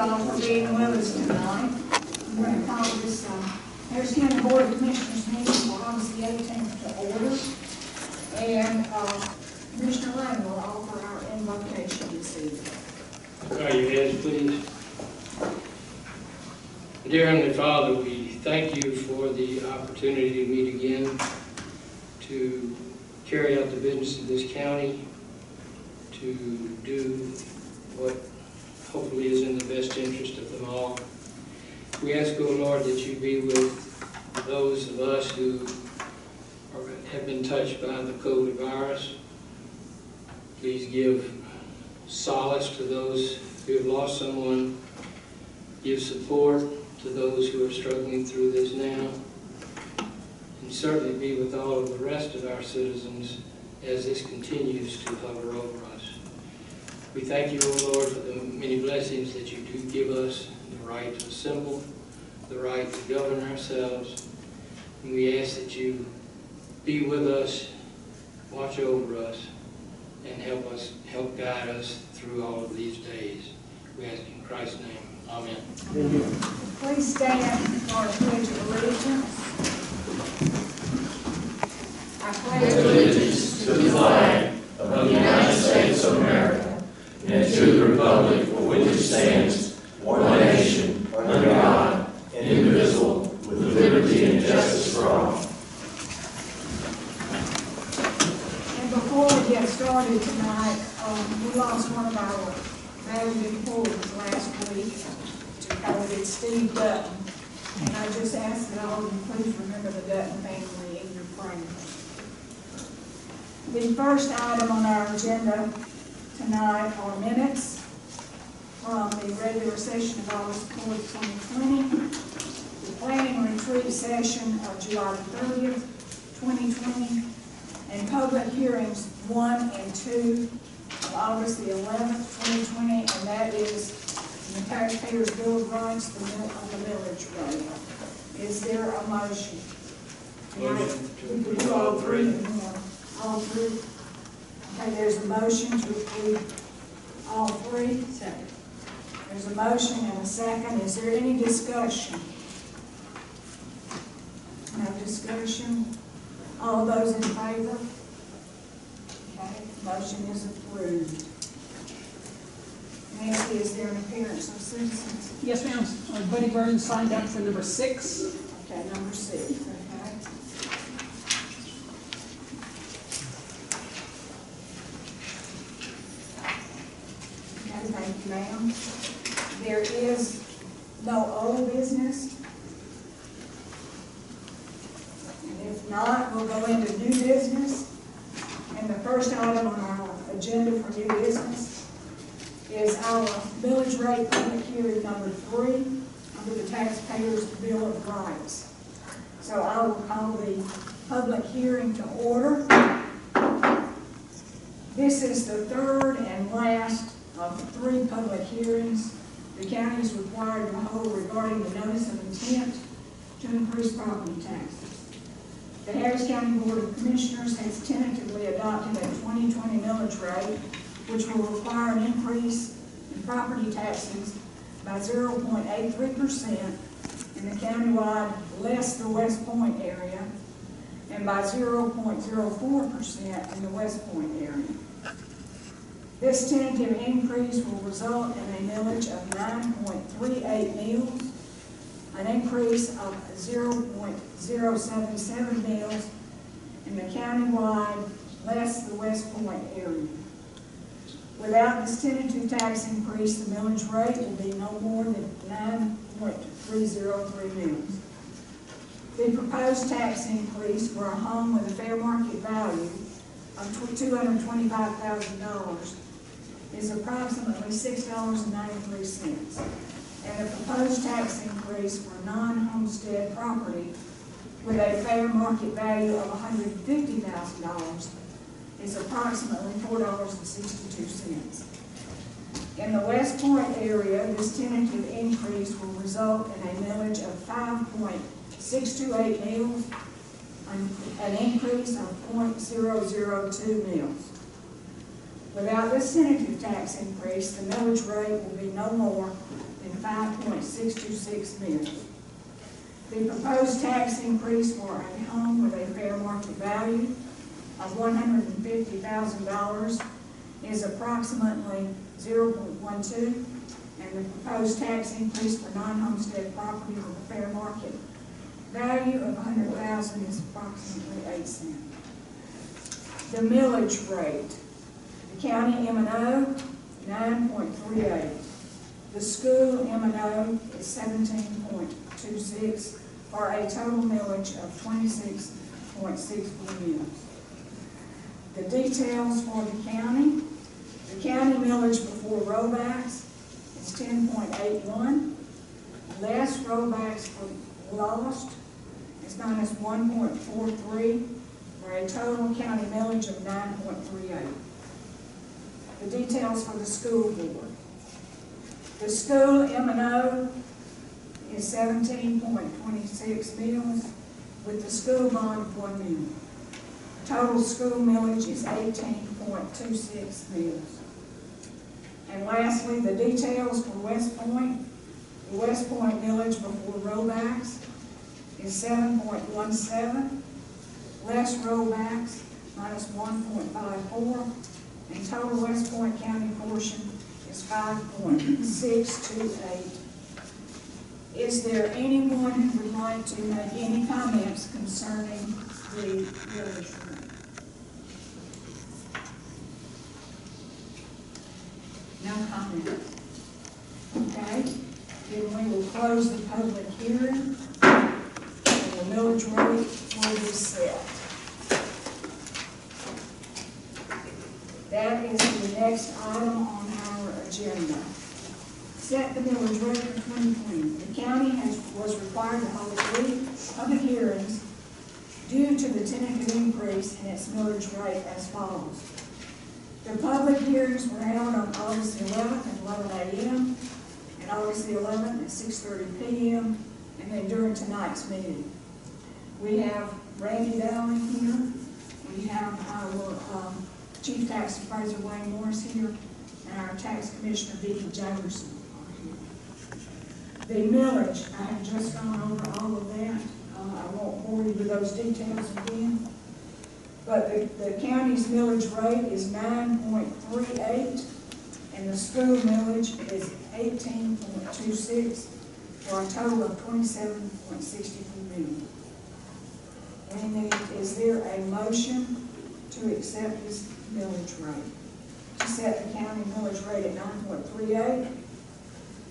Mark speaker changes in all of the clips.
Speaker 1: all for being with us tonight. I'm going to call this Harris County Board of Commissioners meeting for August the 18th to order. And Commissioner Lane will offer our invocation this evening.
Speaker 2: Bow your heads, please. Dear Heavenly Father, we thank you for the opportunity to meet again, to carry out the business of this county, to do what hopefully is in the best interest of them all. We ask, O Lord, that you be with those of us who have been touched by the COVID virus. Please give solace to those who have lost someone. Give support to those who are struggling through this now. And certainly be with all of the rest of our citizens as this continues to hover over us. We thank you, O Lord, for the many blessings that you do give us, the right to assemble, the right to govern ourselves. And we ask that you be with us, watch over us, and help guide us through all of these days. We ask in Christ's name. Amen.
Speaker 1: Amen. Please stand for our pledge of allegiance. I pledge
Speaker 3: allegiance to the flag of the United States of America and to the republic for which it stands, one nation, under God, indivisible, with liberty and justice for all.
Speaker 1: And before we get started tonight, we lost one of our valued employees last week to COVID, Steve Dutton. And I just ask that all of you please remember the Dutton family in your prayers. The first item on our agenda tonight are minutes from the regular session of August 4th, 2020, the planning retreat session of July 30th, 2020, and public hearings 1 and 2 of August the 11th, 2020, and that is the Taxpayers' Bill of Rights on the millage rate. Is there a motion?
Speaker 2: Motion to
Speaker 1: We could
Speaker 2: approve
Speaker 1: do
Speaker 2: all three.
Speaker 1: All three. Okay, there's a motion to approve all three. Second. There's a motion and a second. Is there any discussion? No discussion. All those in favor? Okay, motion is approved. Nancy, is there an appearance of citizens?
Speaker 4: Yes, ma'am. Buddy Burns signed up for number 6.
Speaker 1: Okay, number 6. Okay. Okay, thank you, ma'am. There is no old business. And if not, we'll go into new business. And the first item on our agenda for new business is our millage rate public hearing number 3 under the Taxpayers' Bill of Rights. So I will call the public hearing to order. This is the third and last of 3 public hearings the county is required to hold regarding the notice of intent to increase property taxes. The Harris County Board of Commissioners has tentatively adopted a 2020 millage rate, which will require an increase in property taxes by 0.83% in the countywide less the West Point area and by 0.04% in the West Point area. This tentative increase will result in a millage of 9.38 mills, an increase of 0.077 mills in the countywide less the West Point area. Without this tentative tax increase, the millage rate will be no more than 9.303 mills. The proposed tax increase for a home with a fair market value of $225,000 is approximately $6.93. And the proposed tax increase for non-homestead property with a fair market value of $150,000 is approximately $4.62. In the West Point area, this tentative increase will result in a millage of 5.628 mills, an increase of 0.002 mills. Without this tentative tax increase, the millage rate will be no more than 5.626 mils. The proposed tax increase for a home with a fair market value of $150,000 is approximately 0.12, and the proposed tax increase for non-homestead property with a fair market value of $100,000 is approximately 8 cents. The millage rate. The county M&O, 9.38. The school M&O is 17.26, for a total millage of 26.64 mils. The details for the county millage before rollbacks is 10.81. Less rollbacks for lost is known as 1.43, for a total county millage of 9.38. The details for the school board. The school M&O is 17.26 mils, with the school bond of 1 mil. Total school millage is 18.26 mils. And lastly, the details for West Point. The West Point millage before rollbacks is 7.17, less rollbacks minus 1.54, and total West Point County portion is 5.628. Is there anyone who would like to make any comments concerning the millage rate? No comment. Okay, then we will close the public hearing, and the millage rate will be set. That is the next item on our agenda. Set the millage rate for 2020. The county was required to hold 3 public hearings due to the tentative increase in its millage rate as follows. The public hearings were held on August the 11th at 11 a.m., and August the 11th at 6:30 p.m., and then during tonight's meeting. We have Randy Dowling here. We have our Chief Tax Appraiser Wayne Morris here, and our Tax Commissioner Vicki Jamerson are here. The millage, I have just gone over all of that. I won't bore you with those details again. But the county's millage rate is 9.38, and the school millage is 18.26, for a total of 27.64 million. Is there a motion to accept this millage rate? To set the county millage rate at 9.38,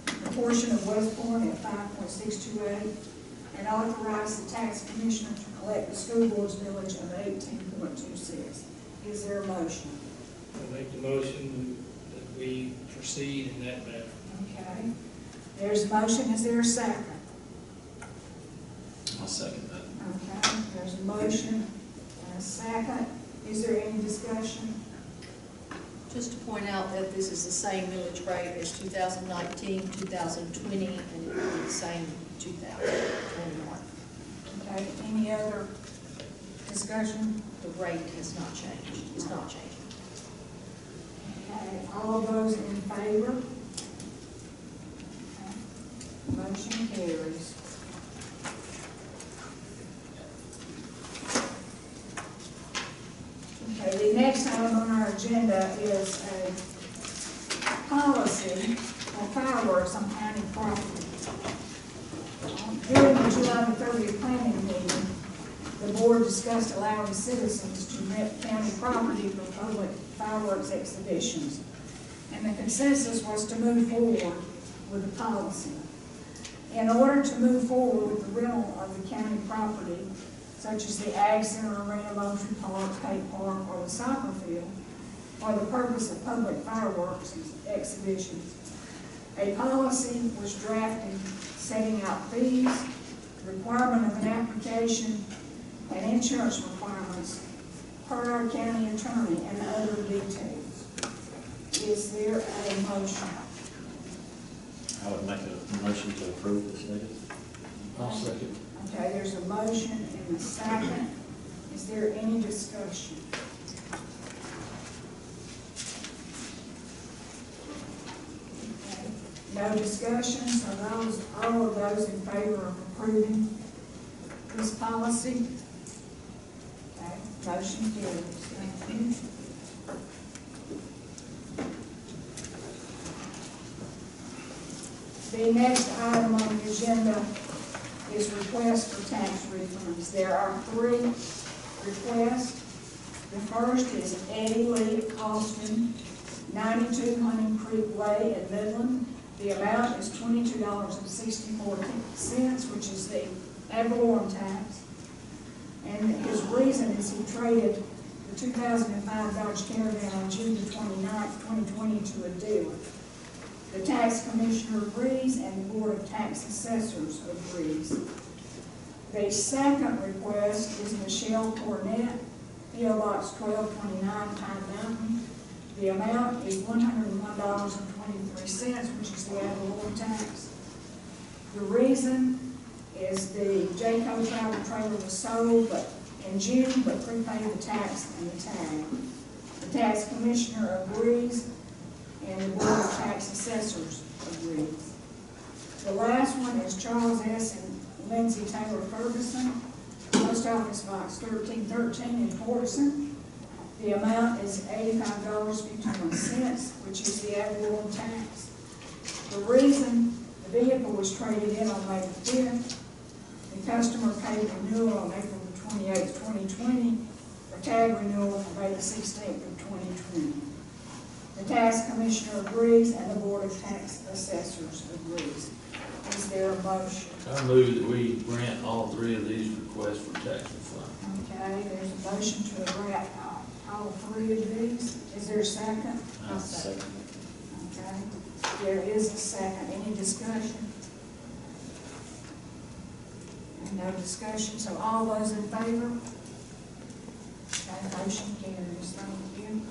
Speaker 1: the portion of West Point at 5.628, and authorize the tax commissioner to collect the school board's millage of 18.26. Is there a motion?
Speaker 2: I make the motion that we proceed in that manner.
Speaker 1: Okay. There's a motion. Is there a second?
Speaker 3: I'll second that.
Speaker 1: Okay. There's a motion and a second. Is there any discussion?
Speaker 5: Just to point out that this is the same millage rate as 2019, 2020, and it will be the same 2021.
Speaker 1: Okay. Any other discussion?
Speaker 5: The rate has not changed. It's not changing.
Speaker 1: Okay. All those in favor? Okay. Motion carries. Okay, the next item on our agenda is a policy for fireworks on county property. During the July 30th planning meeting, the board discussed allowing citizens to rent county property for public fireworks exhibitions. And the consensus was to move forward with the policy. In order to move forward with the rental of the county property, such as the Ag Center, Arena, Moultrie Park, Pate Park, or the soccer field, for the purpose of public fireworks exhibitions, a policy was drafted setting out fees, requirement of an application, and insurance requirements per our county attorney and other details. Is there a motion?
Speaker 3: I would make a motion to approve this needed.
Speaker 2: I'll second.
Speaker 1: Okay, there's a motion and a second. Is there any discussion? Okay. No discussion, so all of those in favor of approving this policy? Okay, motion carries. Thank you. The next item on the agenda is request for tax refunds. There are 3 requests. The first is Eddie Lee Austin, 92 Hunting Creek Way in Midland. The amount is $22.64, which is the ad valorem tax. And his reason is he traded the 2005 Dodge Caravan on June the 29th, 2020 to a dealer. The tax commissioner agrees and the board of tax assessors agrees. The second request is Michelle Cornett, P.O. Box 1229, Pine Mountain. The amount is $101.23, which is the ad valorem tax. The reason is the Jayco travel trailer was sold in June, but prepaid the tax and the tag. The tax commissioner agrees, and the board of tax assessors agrees. The last one is Charles S. and Lindsay Taylor Ferguson, Post Office Box 1313 in Fortson. The amount is $85.51, which is the ad valorem tax. The reason the vehicle was traded in on May the 5th, the customer paid renewal on April the 28th, 2020, for tag renewal on May the 16th of 2020. The tax commissioner agrees and the board of tax assessors agrees. Is there a motion?
Speaker 3: I move that we grant all 3 of these requests for tax refund.
Speaker 1: Okay, there's a motion to grant all 3 of these. Is there a second?
Speaker 3: I'll second
Speaker 1: Okay, there is a second. Any discussion? No discussion, so all those in favor? Okay, motion carries. Thank you.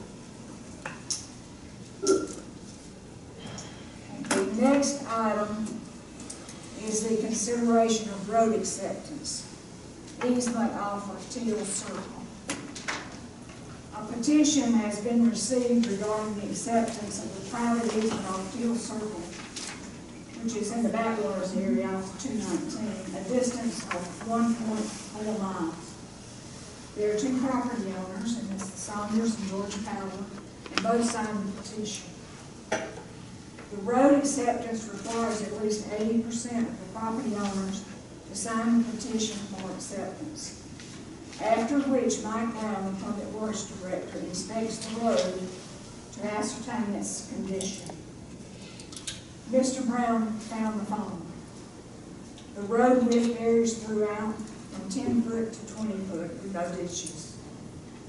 Speaker 1: The next item is the consideration of road acceptance, easement off of Teal Circle. A petition has been received regarding the acceptance of the private easement off Teal Circle, which is in the backwaters area off 219, a distance of 1.4 miles. There are 2 property owners, and it's the Saunders and Georgia Power, and both signed the petition. The road acceptance requires at least 80% of the property owners to sign the petition for acceptance. After which Mike Brown, the Public Works Director, inspects the road to ascertain its condition. Mr. Brown found the following. The road width varies throughout from 10 foot to 20 foot with no ditches.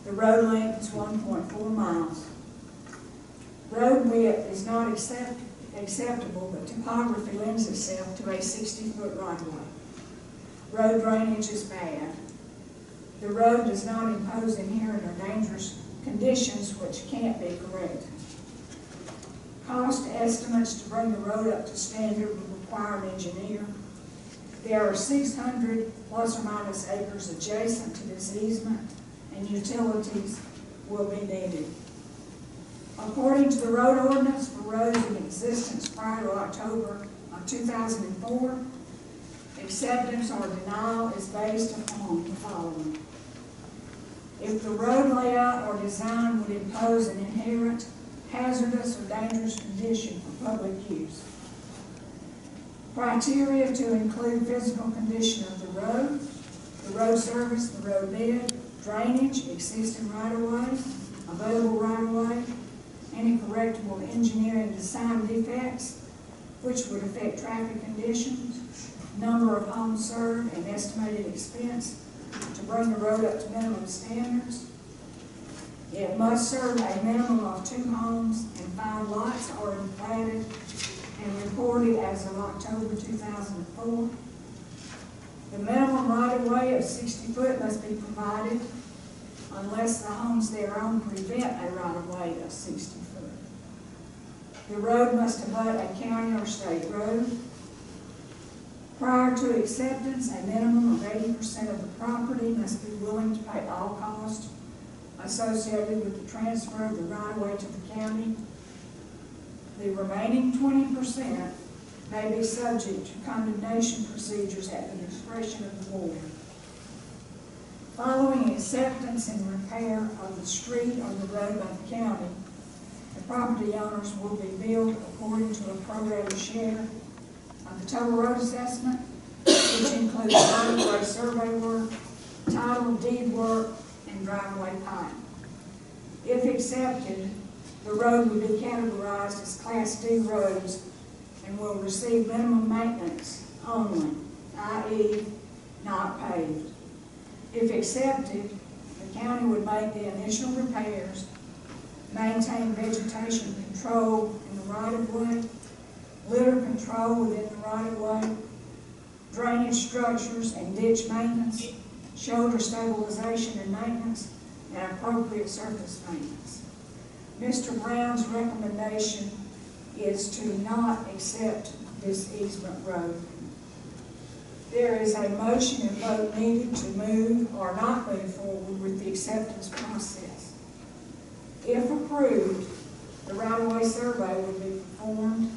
Speaker 1: The road length is 1.4 miles. Road width is not acceptable, but topography lends itself to a 60-foot right-of-way. Road drainage is bad. The road does not impose inherent or dangerous conditions which can't be corrected. Cost estimates to bring the road up to standard would require an engineer. There are 600 plus or minus acres adjacent to this easement, and utilities will be needed. According to the road ordinance for roads in existence prior to October of 2004, acceptance or denial is based upon the following. If the road layout or design would impose an inherent hazardous or dangerous condition for public use. Criteria to include physical condition of the road surface, the road bed, drainage, existing right-of-way, available right-of-way, any correctable engineering design defects which would affect traffic conditions, number of homes served, and estimated expense to bring the road up to minimum standards. It must serve a minimum of 2 homes and 5 lots already platted and reported as of October 2004. The minimum right-of-way of 60 foot must be provided unless the homes thereon prevent a right-of-way of 60 foot. The road must abut a county or state road. Prior to acceptance, a minimum of 80% of the property must be willing to pay all costs associated with the transfer of the right-of-way to the county. The remaining 20% may be subject to condemnation procedures at the discretion of the board. Following acceptance and repair of the street or the road by the county, the property owners will be billed according to a pro rata share of the total road assessment, which includes right-of-way survey work, title deed work, and driveway pipe. If accepted, the road will be categorized as Class D roads and will receive minimum maintenance only, i.e. not paved. If accepted, the county would make the initial repairs, maintain vegetation control in the right-of-way, litter control within the right-of-way, drainage structures and ditch maintenance, shoulder stabilization and maintenance, and appropriate surface maintenance. Mr. Brown's recommendation is to not accept this easement road. There is a motion and vote needed to move or not move forward with the acceptance process. If approved, the right-of-way survey will be performed,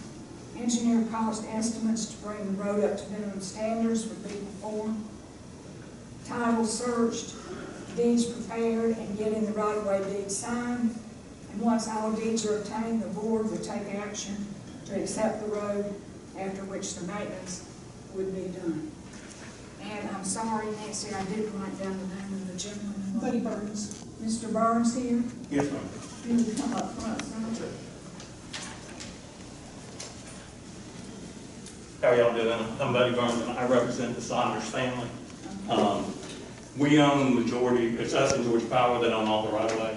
Speaker 1: engineer cost estimates to bring the road up to minimum standards would be performed, title searched, deeds prepared, and getting the right-of-way deed signed. And once all deeds are obtained, the board would take action to accept the road, after which the maintenance would be done. And I'm sorry, Nancy, I didn't write down the name of the gentleman.
Speaker 4: Buddy Burns.
Speaker 1: Mr. Burns here?
Speaker 3: Yes, ma'am.
Speaker 1: You would come up front, sir.
Speaker 6: How are y'all doing? I'm Buddy Burns, and I represent the Saunders family. We own the majority, it's us and Georgia Power that own all the right-of-way.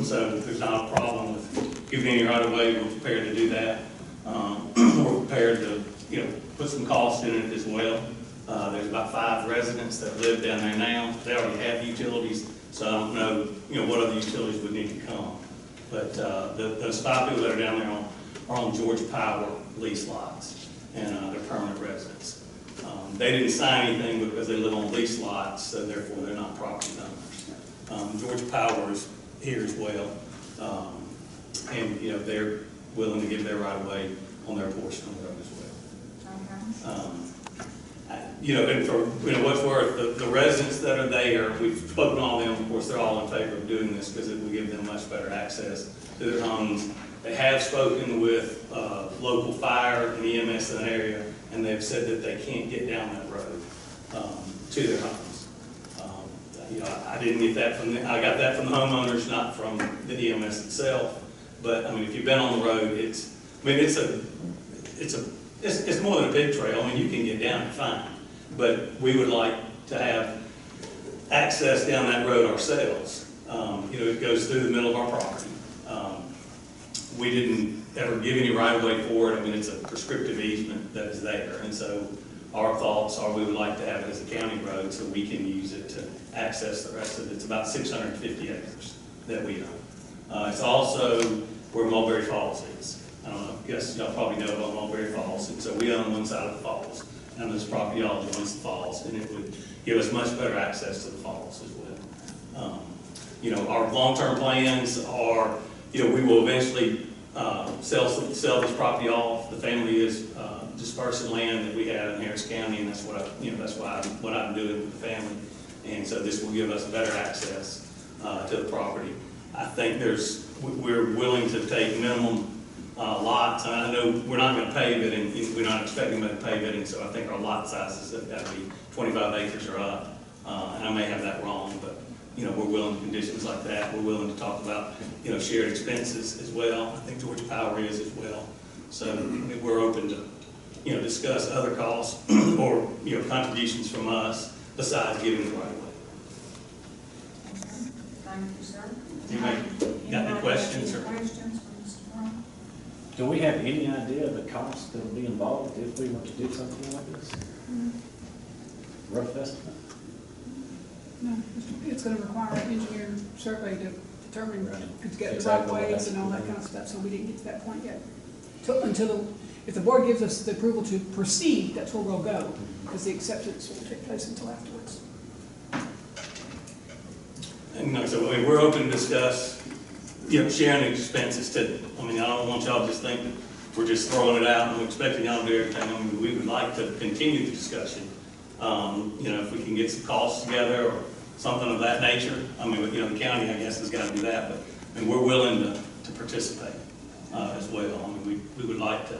Speaker 6: So there's not a problem with giving any right-of-way. We're prepared to do that. We're prepared to, put some cost in it as well. There's about 5 residents that live down there now. They already have utilities, so I don't know, what other utilities would need to come. But those 5 people that are down there are on Georgia Power lease lots, and they're permanent residents. They didn't sign anything because they live on lease lots, so therefore they're not property owners. Georgia Power is here as well, and they're willing to give their right of way on their portion of the road as well.
Speaker 1: Okay.
Speaker 6: And for what's worth, the residents that are there, we've spoken to all of them. Of course, they're all in favor of doing this because it will give them much better access to their homes. They have spoken with local fire and EMS in the area, and they've said that they can't get down that road to their homes. I didn't get that from I got that from the homeowners, not from the EMS itself. But if you've been on the road, it's more than a big trail. You can get down it fine, but we would like to have access down that road ourselves. It goes through the middle of our property. We didn't ever give any right of way for it. It's a prescriptive easement that is there, and so our thoughts are we would like to have it as a county road so we can use it to access the rest of it. It's about 650 acres that we own. It's also where Mulberry Falls is. I don't know, I guess y'all probably know about Mulberry Falls, and so we own one side of the falls, and this property all joins the falls, and it would give us much better access to the falls as well. Our long-term plans are, we will eventually sell this property off. The family is dispersing land that we have in Harris County, and that's what I'm doing with the family, and so this will give us better access to the property. I think we're willing to take minimum lots, and I know we're not going to pave it, and we're not expecting them to pave it, and so I think our lot sizes have got to be 25 acres or up, and I may have that wrong, but we're willing to conditions like that. We're willing to talk about shared expenses as well. I think Georgia Power is as well, so we're open to discuss other costs or contributions from us besides giving the right of way.
Speaker 1: Thank you, sir.
Speaker 6: Anybody got any questions?
Speaker 1: Questions for Mr. Brown?
Speaker 7: Do we have any idea of the cost that will be involved if we were to do something like this? Rough estimate?
Speaker 4: No, it's going to require an engineer survey to determine, to get the
Speaker 7: Exactly
Speaker 4: right
Speaker 7: what
Speaker 4: ways
Speaker 7: that's
Speaker 4: and all that
Speaker 7: gonna be.
Speaker 4: kind of stuff, so we didn't get to that point yet. If the board gives us the approval to proceed, that's where we'll go, because the acceptance won't take place until afterwards.
Speaker 6: And so we're open to discuss, sharing the expenses too. I don't want y'all to just think that we're just throwing it out and we're expecting y'all to do everything. I mean, we would like to continue the discussion. You know, if we can get some costs together or something of that nature. I mean, you know, the county, I guess, has got to do that, but I mean, we're willing to participate as well. I mean, we would like to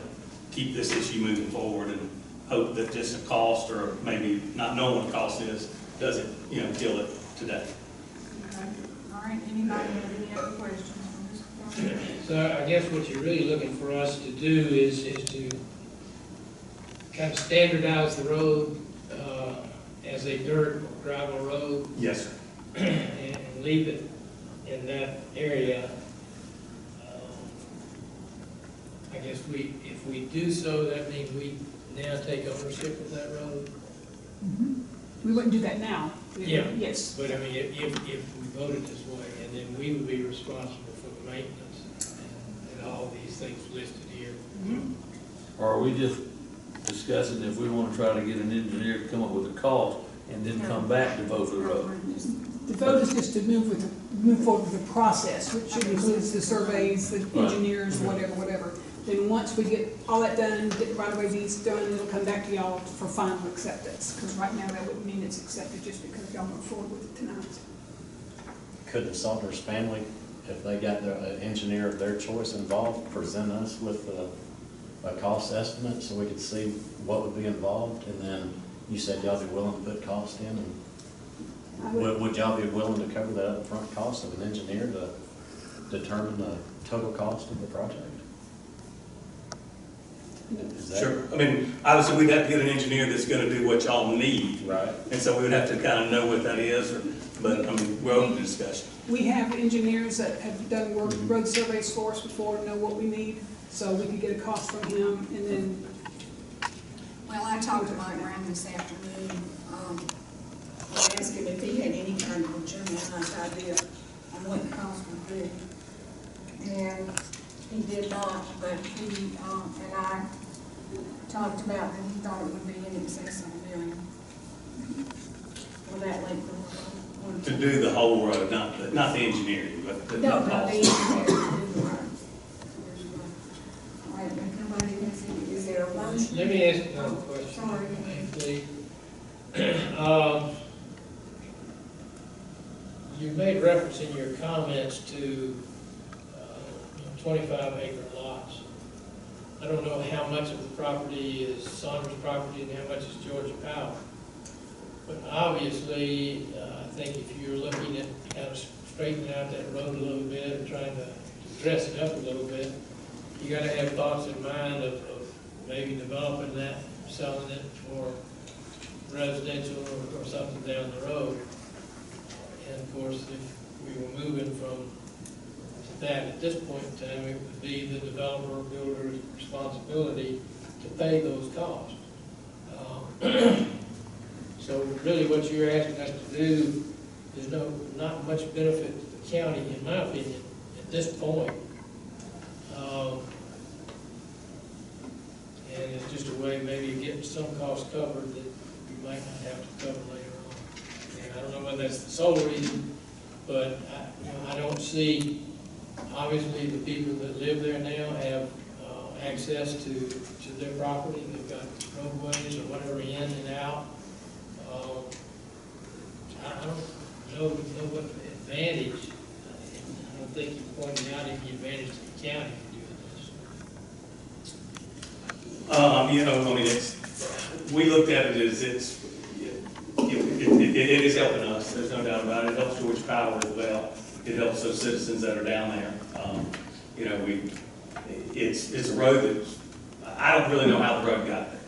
Speaker 6: keep this issue moving forward and hope that just a cost or maybe not knowing what the cost is doesn't, you know, kill it today.
Speaker 1: Okay. All right, anybody have any other questions from this point?
Speaker 2: So I guess what you're really looking for us to do is to kind of standardize the road as a dirt or gravel road
Speaker 6: Yes, sir.
Speaker 2: and leave it in that area. I guess if we do so, that means we now take ownership of that road.
Speaker 4: We wouldn't do that now.
Speaker 2: Yeah.
Speaker 4: Yes.
Speaker 2: But I mean, if we voted this way, and then we would be responsible for the maintenance and all these things listed here.
Speaker 3: Or are we just discussing if we want to try to get an engineer to come up with a cost and then come back to vote for the road?
Speaker 4: The vote is just to move forward with the process, which includes the surveys, the engineers, whatever. Then once we get all that done, get the right-of-way deeds done, it'll come back to y'all for final acceptance. Because right now, that wouldn't mean it's accepted just because y'all move forward with it tonight.
Speaker 8: Could the Salters family, if they got an engineer of their choice involved, present us with a cost estimate so we could see what would be involved? And then you said y'all be willing to put cost in, and would y'all be willing to cover the upfront cost of an engineer to determine the total cost of the project? Is that-
Speaker 6: Sure. I mean, obviously, we'd have to get an engineer that's going to do what y'all need.
Speaker 8: Right.
Speaker 6: And so we would have to kind of know what that is, but I mean, we're open to discussion.
Speaker 4: We have engineers that have done road surveys for us before, know what we need, so we could get a cost from him, and then
Speaker 1: Well, I talked to Mike Brown this afternoon. I asked him if he had any kind of a generalized idea on what the cost would be. And he did not, but he, and I talked about that he thought it would be in excess of $1 million for that length of road.
Speaker 6: To do the whole road, not the engineering, but the
Speaker 1: No, not the
Speaker 6: cost.
Speaker 1: engineer to do the road. All right, if nobody has any, is there a motion?
Speaker 2: Let me ask another question.
Speaker 1: Sorry.
Speaker 2: Please. You made reference in your comments to 25-acre lots. I don't know how much of the property is Saunders property and how much is Georgia Power. But obviously, I think if you're looking at kind of straightening out that road a little bit and trying to dress it up a little bit, you gotta have thoughts in mind of maybe developing that, selling it for residential or something down the road. And of course, if we were moving from that at this point in time, it would be the developer or builder's responsibility to pay those costs. So really what you're asking us to do is not much benefit to the county, in my opinion, at this point. And it's just a way maybe of getting some costs covered that you might not have to cover later on. And I don't know whether that's the sole reason, but I don't see, obviously the people that live there now have access to their property. They've got roadways or whatever in and out. I don't know what advantage, I don't think you pointed out any advantage to the county for doing this.
Speaker 6: You know, I mean, we looked at it as it is helping us, there's no doubt about it. It helps Georgia Power as well. It helps those citizens that are down there. You know, it's a road that, I don't really know how the road got there.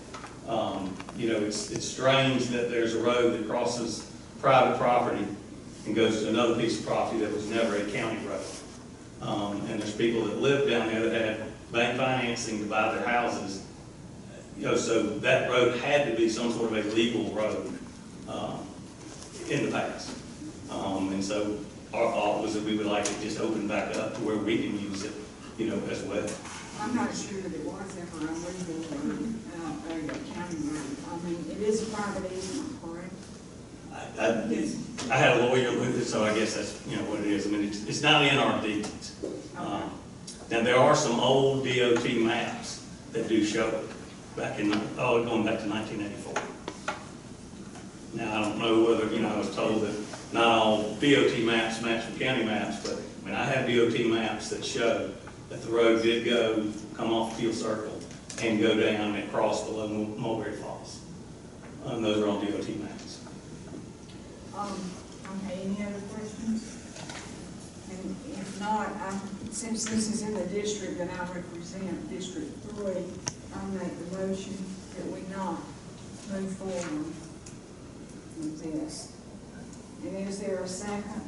Speaker 6: You know, it's strange that there's a road that crosses private property and goes to another piece of property that was never a county road. And there's people that live down there that had bank financing to buy their houses. You know, so that road had to be some sort of a legal road in the past. And so our thought was that we would like to just open back up to where we can use it, you know, as well.
Speaker 1: I'm not sure that it was ever a legal a county road. I mean, it is a private easement, correct?
Speaker 6: I had a lawyer with it, so I guess that's, you know, what it is. I mean, it's not in our deeds. Now, there are some old DOT maps that do show it, going back to 1984. Now, I don't know whether, I was told that not all DOT maps match with county maps, but, I have DOT maps that show that the road did come off Field Circle and go down and cross below Mulberry Falls. Those are all DOT maps.
Speaker 1: Okay, any other questions? And if not, since this is in the district that I represent, District 3, I make the motion that we not move forward with this. And is there a second?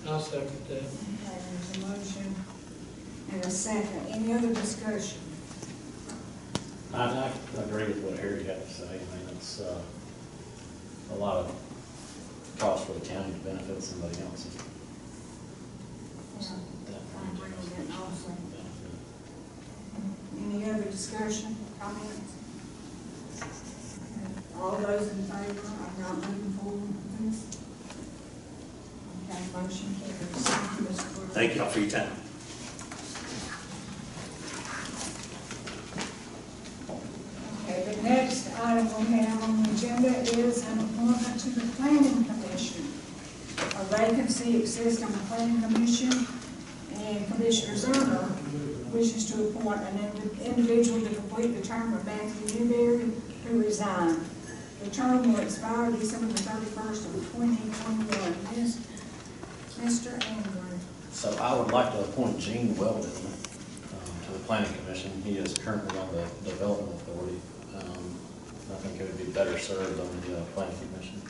Speaker 2: I'll second that.
Speaker 1: Okay, there's a motion and a second. Any other discussion?
Speaker 8: I agree with what Harry had to say. I mean, it's a lot of cost for the county to benefit somebody else.
Speaker 1: Yeah, I agree with that also. Any other discussion, comments? All those in favor of not moving forward with this? Okay, motion carries. Thank you, Mr. Clerk.
Speaker 6: Thank y'all for your time.
Speaker 1: Okay, the next item we have on the agenda is an appointment to the Planning Commission. A vacancy exists on the Planning Commission, and Commissioner Zerner wishes to appoint an individual to complete the term of Matthew Newberry, who resigned. The term will expire December the 31st of 2021. Mr. Andrew.
Speaker 8: So I would like to appoint Gene Weldon to the Planning Commission. He is currently on the Development Authority. I think it would be better served on the Planning Commission.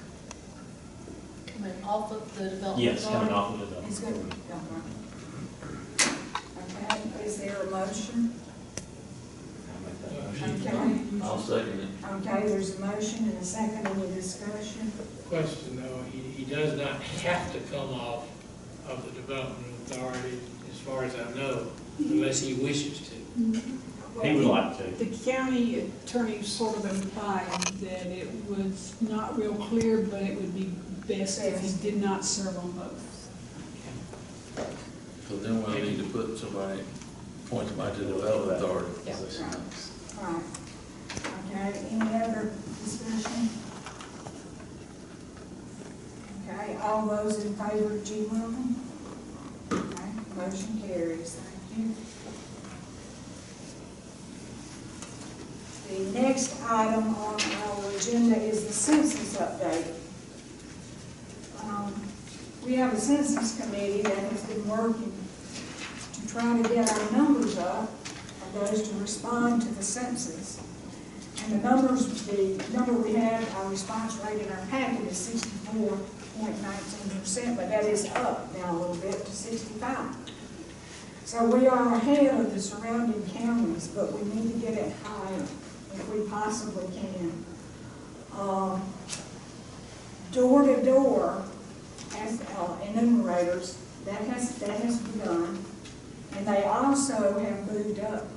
Speaker 5: Coming off of the development.
Speaker 8: Yes, coming off of the Development
Speaker 1: It's good.
Speaker 8: Authority.
Speaker 1: Okay, is there a motion?
Speaker 8: I'll make that motion.
Speaker 1: Okay.
Speaker 3: I'll second it.
Speaker 1: Okay, there's a motion and a second. Any discussion?
Speaker 2: Question though, he does not have to come off of the Development Authority, as far as I know, unless he wishes to.
Speaker 8: He would like to.
Speaker 4: The county attorney sort of implied that it was not real clear, but it would be best if he did not serve on both.
Speaker 3: So then we'll need to put somebody, appoint somebody to the Development Authority.
Speaker 5: Yeah.
Speaker 1: All right. Okay, any other discussion? Okay, all those in favor of G. Wilson? Okay, motion carries. Thank you. The next item on our agenda is the census update. We have a census committee that has been working to try to get our numbers up of those to respond to the census. And the number we have, our response rate in our packet is 64.19%, but that is up now a little bit to 65. So we are ahead of the surrounding counties, but we need to get it higher if we possibly can. Door to door, as enumerators, that has begun, and they also have moved up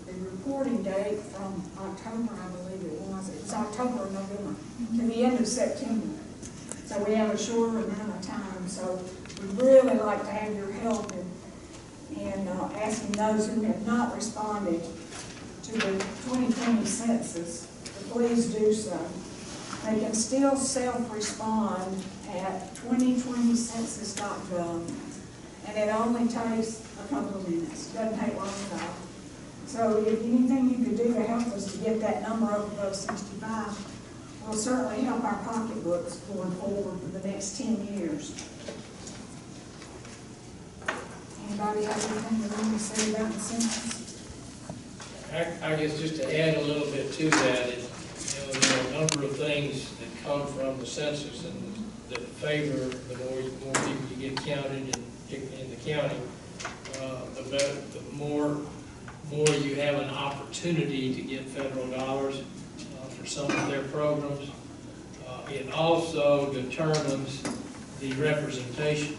Speaker 1: the reporting date from October, I believe it was. It's October or November to the end of September. So we have a shorter amount of time. So we'd really like to have your help in asking those who have not responded to the 2020 census to please do so. They can still self-respond at 2020census.gov, and it only takes a couple of minutes. Doesn't take long at all. So if anything you could do to help us to get that number up above 65, will certainly help our pocketbooks going forward for the next 10 years. Anybody have anything they want to say about the census?
Speaker 2: I guess just to add a little bit to that, there are a number of things that come from the census and that favor the more people you get counted in the county, the more you have an opportunity to get federal dollars for some of their programs. It also determines the representation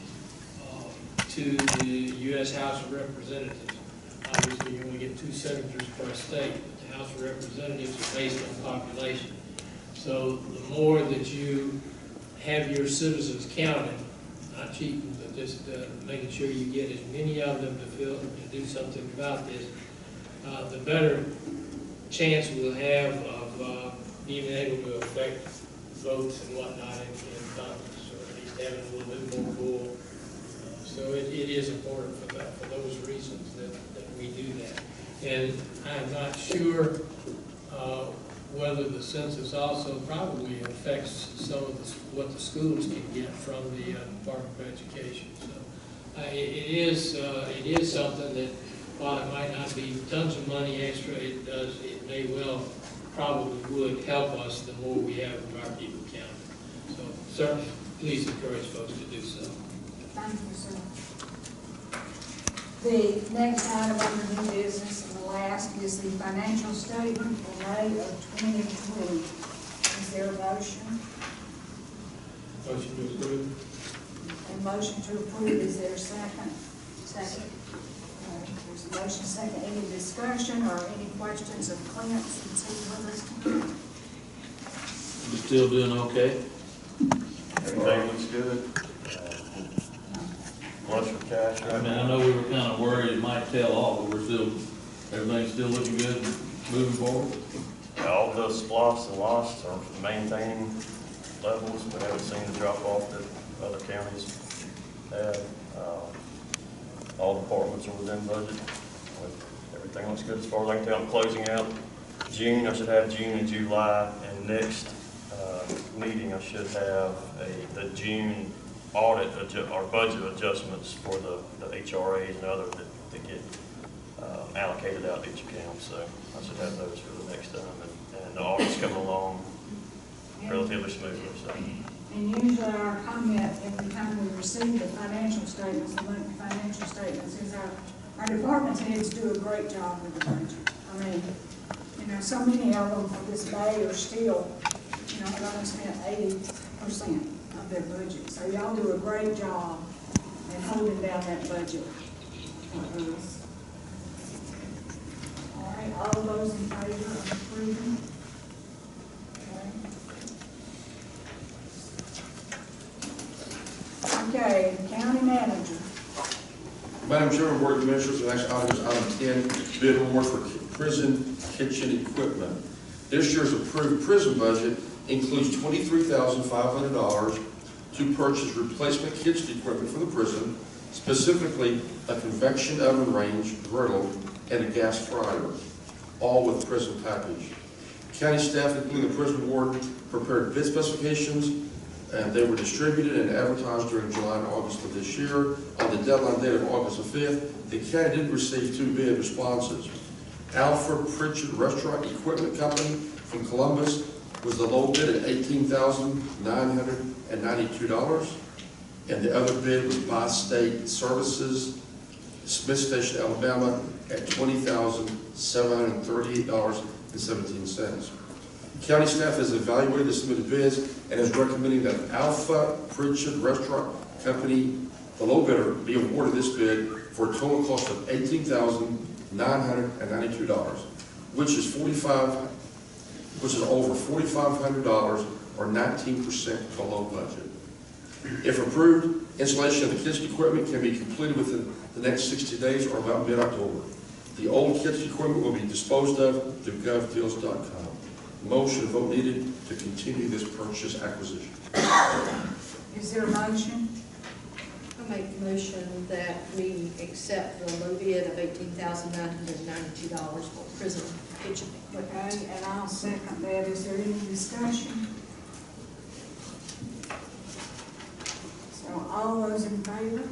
Speaker 2: to the U.S. House of Representatives. Obviously, you only get 2 senators per state, but the House of Representatives is based on population. So the more that you have your citizens counted, not cheating, but just making sure you get as many of them to do something about this, the better chance we'll have of being able to affect votes and whatnot in Congress, or at least having a little bit more pull. So it is important for those reasons that we do that. And I'm not sure whether the census also probably affects some of what the schools can get from the Department of Education. So it is something that, while it might not be tons of money extra, it may well probably would help us the more we have of our people counted. So certainly, please encourage folks to do so.
Speaker 1: Thank you, sir. The next item under new business and the last is the financial statement for May of 2020. Is there a motion?
Speaker 2: Motion to approve.
Speaker 1: A motion to approve, is there a second? Second. There's a motion second. Any discussion or any questions of Clint since he's with us tonight?
Speaker 3: You still doing okay? Everything looks good. Flush with cash
Speaker 9: I
Speaker 3: right
Speaker 9: mean, I
Speaker 3: now.
Speaker 9: know we were kind of worried it might tail off, but everything's still looking good, moving forward.
Speaker 3: All the splots and loss are maintaining levels. We haven't seen the drop off that other counties have. All departments are within budget. Everything looks good as far as I can tell. I'm closing out June. I should have June and July, and next meeting I should have the June audit or budget adjustments for the HRAs and others that get allocated out to each account. So I should have those for the next time, and the audit's coming along relatively smoothly. So.
Speaker 1: And usually our comment every time we receive the financial statements, the monthly financial statements, is our department heads do a great job with the budget. I mean, you know, so many of them for this day are still, you know, have only spent 80% of their budget. So y'all do a great job in holding down that budget for us. All right, all those in favor of approving? Okay, county manager.
Speaker 10: Madam Chairman, Board of Commissioners, the next item is item 10, bid award for prison kitchen equipment. This year's approved prison budget includes $23,500 to purchase replacement kitchen equipment for the prison, specifically a convection oven range, griddle, and a gas fryer, all with prison package. County staff, including the prison ward, prepared bid specifications, and they were distributed and advertised during July and August of this year. On the deadline date of August the 5th, the county did receive 2 bid responses. Alfred Pritchard Restaurant Equipment Company from Columbus was the low bid at $18,992, and the other bid was by State Services, Smith Station, Alabama, at $20,738.17. County staff has evaluated the submitted bids and is recommending that Alpha Pritchard Restaurant Company, the low bidder, be awarded this bid for a total cost of $18,992, which is over $4,500 or 19% below budget. If approved, installation of the kitchen equipment can be completed within the next 60 days or about mid-October. The old kitchen equipment will be disposed of through govdeals.com. Motion vote needed to continue this purchase acquisition.
Speaker 1: Is there a motion?
Speaker 5: I make the motion that we accept the low bid of $18,992 for prison kitchen equipment.
Speaker 1: Okay, and I'll second that. Is there any discussion? So all those in favor?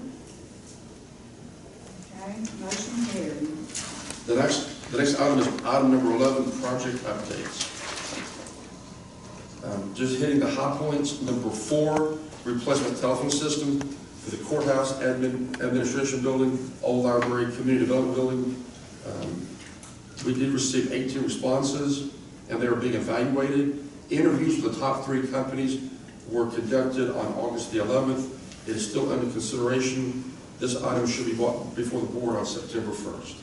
Speaker 1: Okay, motion carried.
Speaker 10: The next item is item number 11, project updates. Just hitting the high points. Number 4, replacement telephone system for the courthouse, administration building, old library, community development building. We did receive 18 responses, and they are being evaluated. Interviews with the top 3 companies were conducted on August the 11th. It is still under consideration. This item should be brought before the board on September 1st.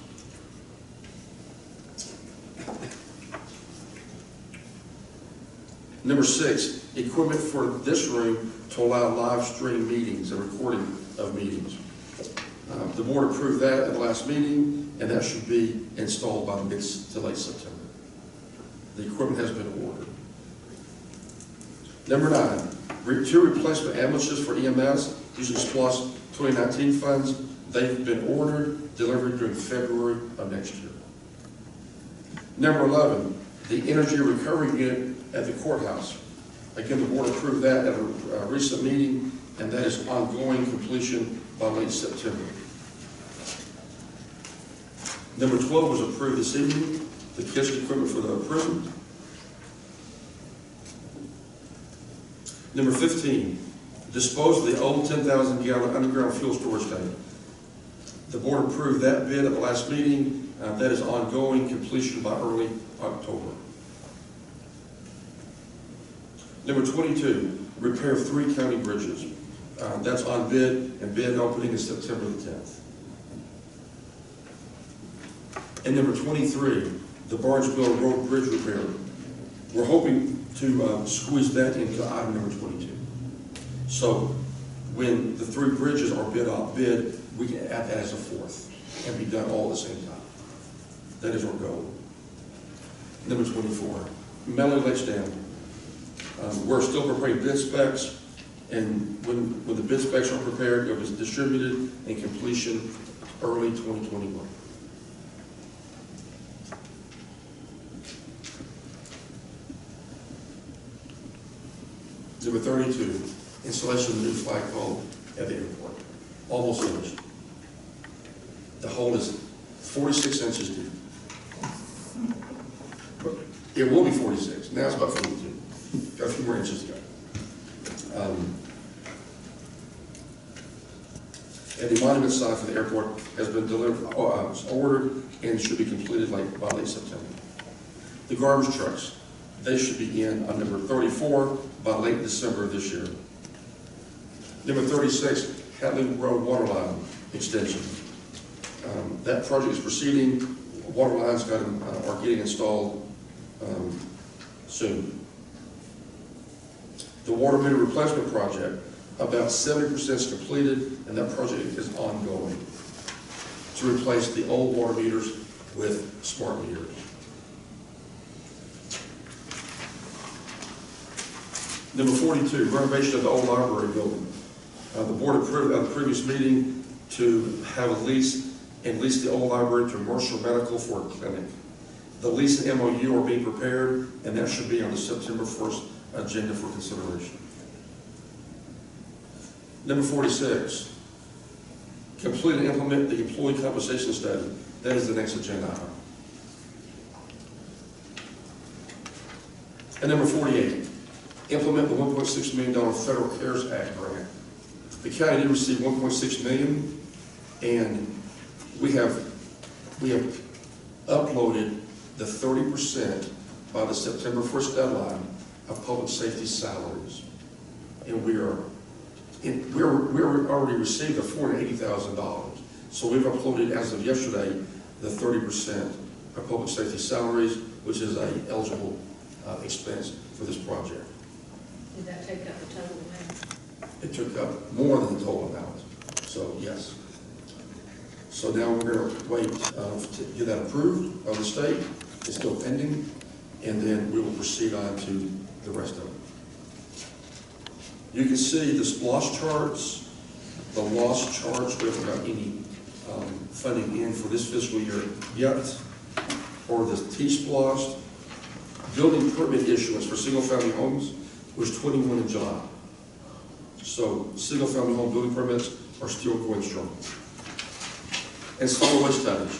Speaker 10: Number 6, equipment for this room to allow live stream meetings and recording of meetings. The board approved that at the last meeting, and that should be installed by mid to late September. The equipment has been ordered. Number 9, 2 replacement ambulances for EMS using SPLOST 2019 funds. They've been ordered, delivered during February of next year. Number 11, the energy recovery unit at the courthouse. Again, the board approved that at a recent meeting, and that is ongoing completion by late September. Number 12 was approved this evening, the kitchen equipment for the prison. Number 15, dispose of the old 10,000-gallon underground fuel storage tank. The board approved that bid at the last meeting. That is ongoing, completion by early October. Number 22, repair of 3 county bridges. That's on bid, and bid opening is September the 10th. And number 23, the Barnesville Road Bridge repair. We're hoping to squeeze that into item number 22. So when the 3 bridges are bid, we can add that as a 4th and be done all at the same time. That is our goal. Number 24, Melody Lakes Dam. We're still preparing bid specs, and when the bid specs are prepared, it was distributed and completion early 2021. Number 32, installation of the new flagpole at the airport. Almost finished. The hole is 46 inches deep. But it will be 46. Now it's about 42. Got a few more inches to go. And the monument sign for the airport has been delivered, ordered, and should be completed by late September. The garbage trucks, they should be in on number 34 by late December of this year. Number 36, Hadley Road water line extension. That project is proceeding. Water lines are getting installed soon. The water meter replacement project, about 70% is completed, and that project is ongoing to replace the old water meters with smart meters. Number 42, renovation of the old library building. The board approved at the previous meeting to have a lease and lease the old library to Marshall Medical for a clinic. The lease and MOU are being prepared, and that should be on the September 1st agenda for consideration. Number 46, complete and implement the employee compensation study. That is the next agenda item. And number 48, implement the $1.6 million Federal CARES Act grant. The county did receive $1.6 million, and we have uploaded the 30% by the September 1st deadline of public safety salaries, and we already received the $480,000. So we've uploaded as of yesterday the 30% of public safety salaries, which is an eligible expense for this project.
Speaker 5: Did that take up the total amount?
Speaker 10: It took up more than the total amount. So yes. So now we're going to wait to get that approved by the state. It's still pending, and then we will proceed on to the rest of it. You can see the SPLOST charts, the loss charts. We haven't got any funding in for this fiscal year yet, or the T-SPLOST. Building permit issuance for single-family homes was 21 in July. So single-family home building permits are still going strong. And solid waste tonnage,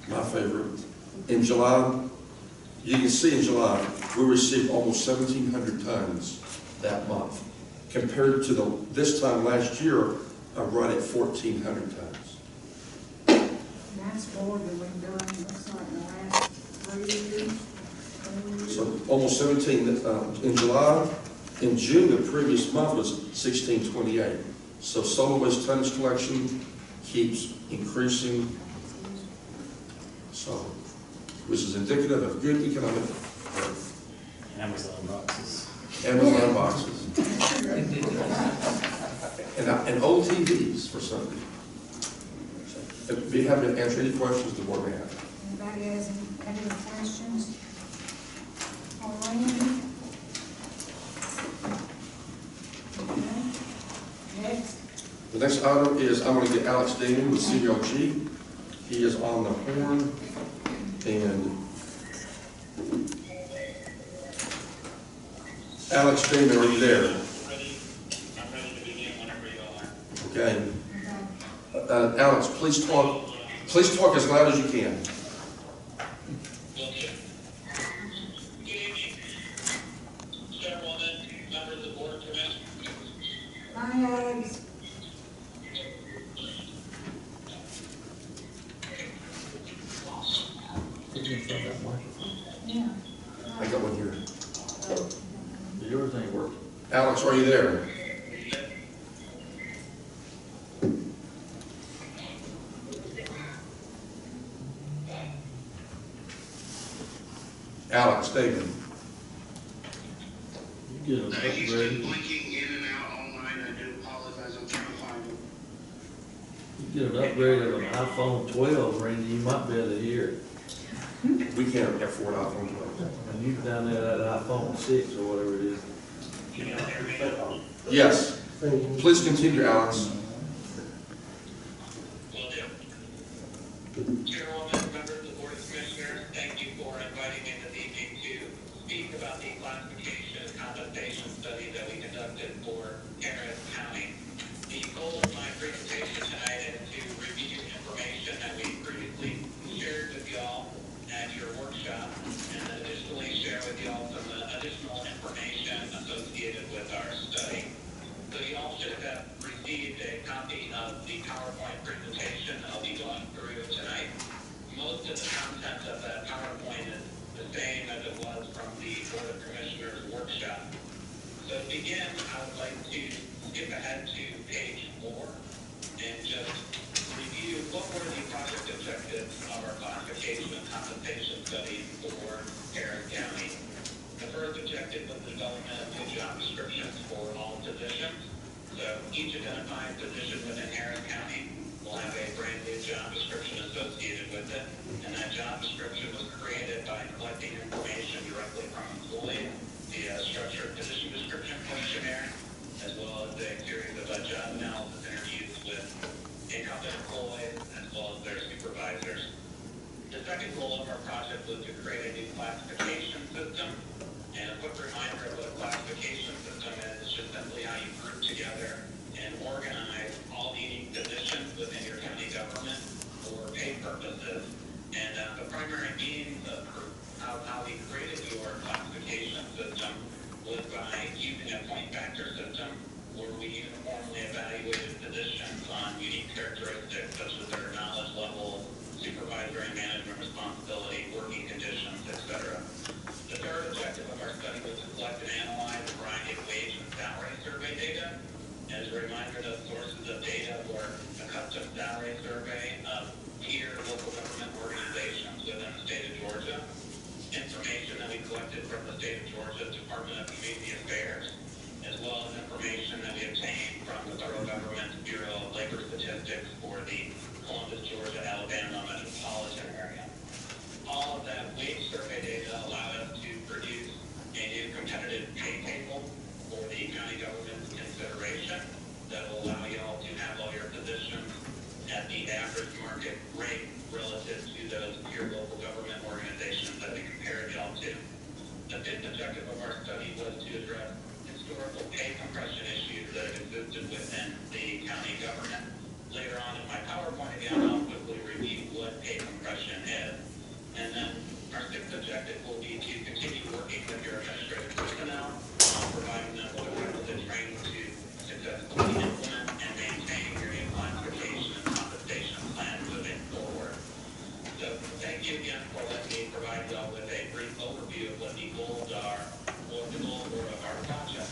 Speaker 10: my favorite. In July, you can see in July, we received almost 1,700 tons that month, compared to this time last year, right at 1,400 tons.
Speaker 1: That's more than we've done, looks like, in the last 3 years.
Speaker 10: So almost 17 in July. In June, the previous month was 1,628. So solid waste tonnage collection keeps increasing. So, which is indicative of good economic growth.
Speaker 7: Amazon boxes.
Speaker 10: Amazon boxes. and old TVs for somebody. Be happy to answer any questions the board may have.
Speaker 1: Anybody has any questions? All right. Okay. Next.
Speaker 10: The next item is, I'm going to get Alex Damon with CLG. He is on the horn, and Alex Damon, are you there?
Speaker 11: I'm ready to begin whenever you are.
Speaker 10: Okay. Alex, please talk as loud as you can.
Speaker 11: Will do. Good evening, Chairwoman, members of the Board of Commissioners.
Speaker 1: Hi, Alex. Yeah.
Speaker 10: I got one here.
Speaker 9: Yours ain't working.
Speaker 10: Alex, are you there? Alex Damon.
Speaker 9: You get an
Speaker 11: He's been
Speaker 9: upgrade,
Speaker 11: blinking in and out all night. I do apologize. I'm trying to find him.
Speaker 9: you get an upgrade of an iPhone 12, Randy, you might be able to hear it.
Speaker 10: We can't afford iPhone 12.
Speaker 9: And you down there, that iPhone 6 or whatever it is.
Speaker 11: Can you hear me?
Speaker 10: Yes. Please continue, Alex.
Speaker 11: Will do. Chairwoman, members of the Board of Commissioners, thank you for inviting me this evening to speak about the classification and compensation study that we conducted for Harris County. The goal of my presentation tonight is to review information that we previously shared with y'all at your workshop, and additionally share with y'all some additional information associated with our study. So you all should have received a copy of the PowerPoint presentation I'll be going through tonight. Most of the content of that PowerPoint is the same as it was from the Board of Commissioners workshop. So to begin, I would like to skip ahead to page 4 and just review what were the project objectives of our classification and compensation study for Harris County. The first objective was the development of new job descriptions for all positions. So each identified position within Harris County will have a brand new job description associated with it. And that job description was created by collecting information directly from employees via structured position description questionnaire, as well as a series of job analysis interviews with incumbent employees as well as their supervisors. The second goal of our project was to create a new classification system. And a quick reminder of what a classification system is, it's just simply how you group together and organize all the unique positions within your county government for pay purposes. And the primary means of how we created your classification system was by using a point factor system where we uniformly evaluated positions on unique characteristics such as their knowledge level, supervisory and management responsibility, working conditions, etc. The third objective of our study was to collect and analyze a variety of wage and salary survey data. As a reminder, those sources of data were a custom salary survey of peer local government organizations within the state of Georgia, information that we collected from the state of Georgia's Department of Community Affairs, as well as information that we obtained from the federal government's Bureau of Labor Statistics for the Columbus, Georgia, Alabama metropolitan area. All of that wage survey data allowed us to produce a new competitive pay table for the county government's consideration that will allow y'all to have all your positions at the average market rate relative to those peer local government organizations that we compared y'all to. The fifth objective of our study was to address historical pay compression issues that have existed within the county government. Later on in my PowerPoint again, I'll quickly review what pay compression is. And then our sixth objective will be to continue working with your administrative personnel, providing them with the requisite training to successfully implement and maintain your new classification and compensation plan moving forward. So thank you again for letting me provide y'all with a brief overview of what the goals are, or the goals were of our project.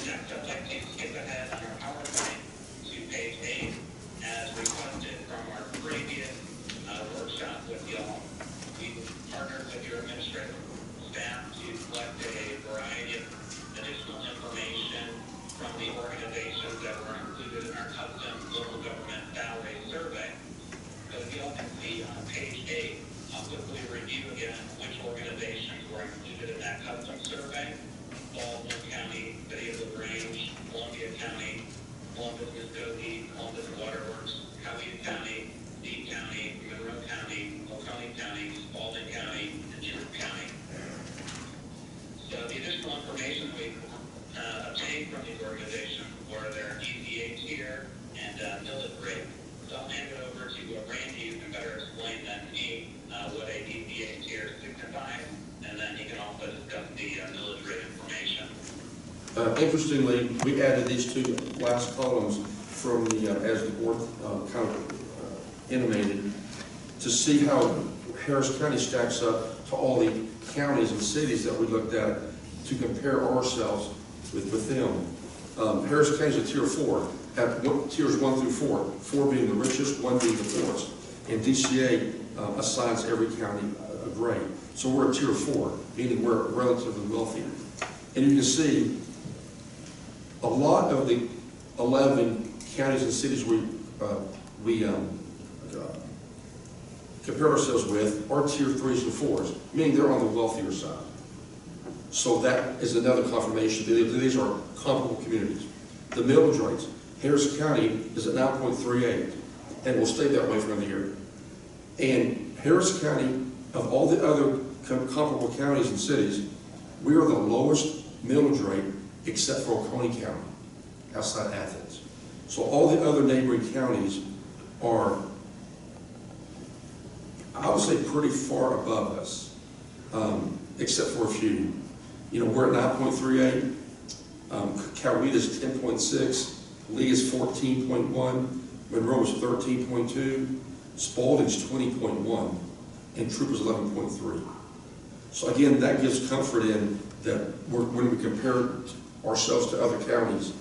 Speaker 11: Next, I'd like to skip ahead on our PowerPoint to page 8, as requested from our previous workshop with y'all. We partnered with your administrative staff to collect a variety of additional information from the organizations that were included in our custom local government salary survey. So as you all can see on page 8, I'll quickly review again which organizations were included in that custom survey. Baldwin County, City of LaGrange, Columbia County, Columbus, Muskogee, Columbus Waterworks, Coweta County, Lee County, Monroe County, Oconee County, Spalding County, and Truth County. So the additional information we obtained from these organizations were their EPA tier and millage rate. So I'll hand it over to Randy, who can better explain than me what a EPA tier signifies, and then he can also discuss the millage rate information.
Speaker 10: Interestingly, we added these two last columns from the, as the board kind of intimated, to see how Harris County stacks up to all the counties and cities that we looked at to compare ourselves with them. Harris County is a tier 4, at tiers 1 through 4, 4 being the richest, 1 being the poorest. And DCA assigns every county a grade. So we're a tier 4, meaning we're relatively wealthy. And you can see a lot of the 11 counties and cities we compare ourselves with are tier 3s and 4s, meaning they're on the wealthier side. So that is another confirmation that these are comparable communities. The millage rates, Harris County is at 9.38 and will stay that way for another year. And Harris County, of all the other comparable counties and cities, we are the lowest millage rate except for Oconee County, outside Athens. So all the other neighboring counties are, I would say, pretty far above us, except for a few. You know, we're at 9.38, Coweta is 10.6, Lee is 14.1, Monroe is 13.2, Spalding's 20.1, and Troop is 11.3. So again, that gives comfort in that when we compare ourselves to other counties,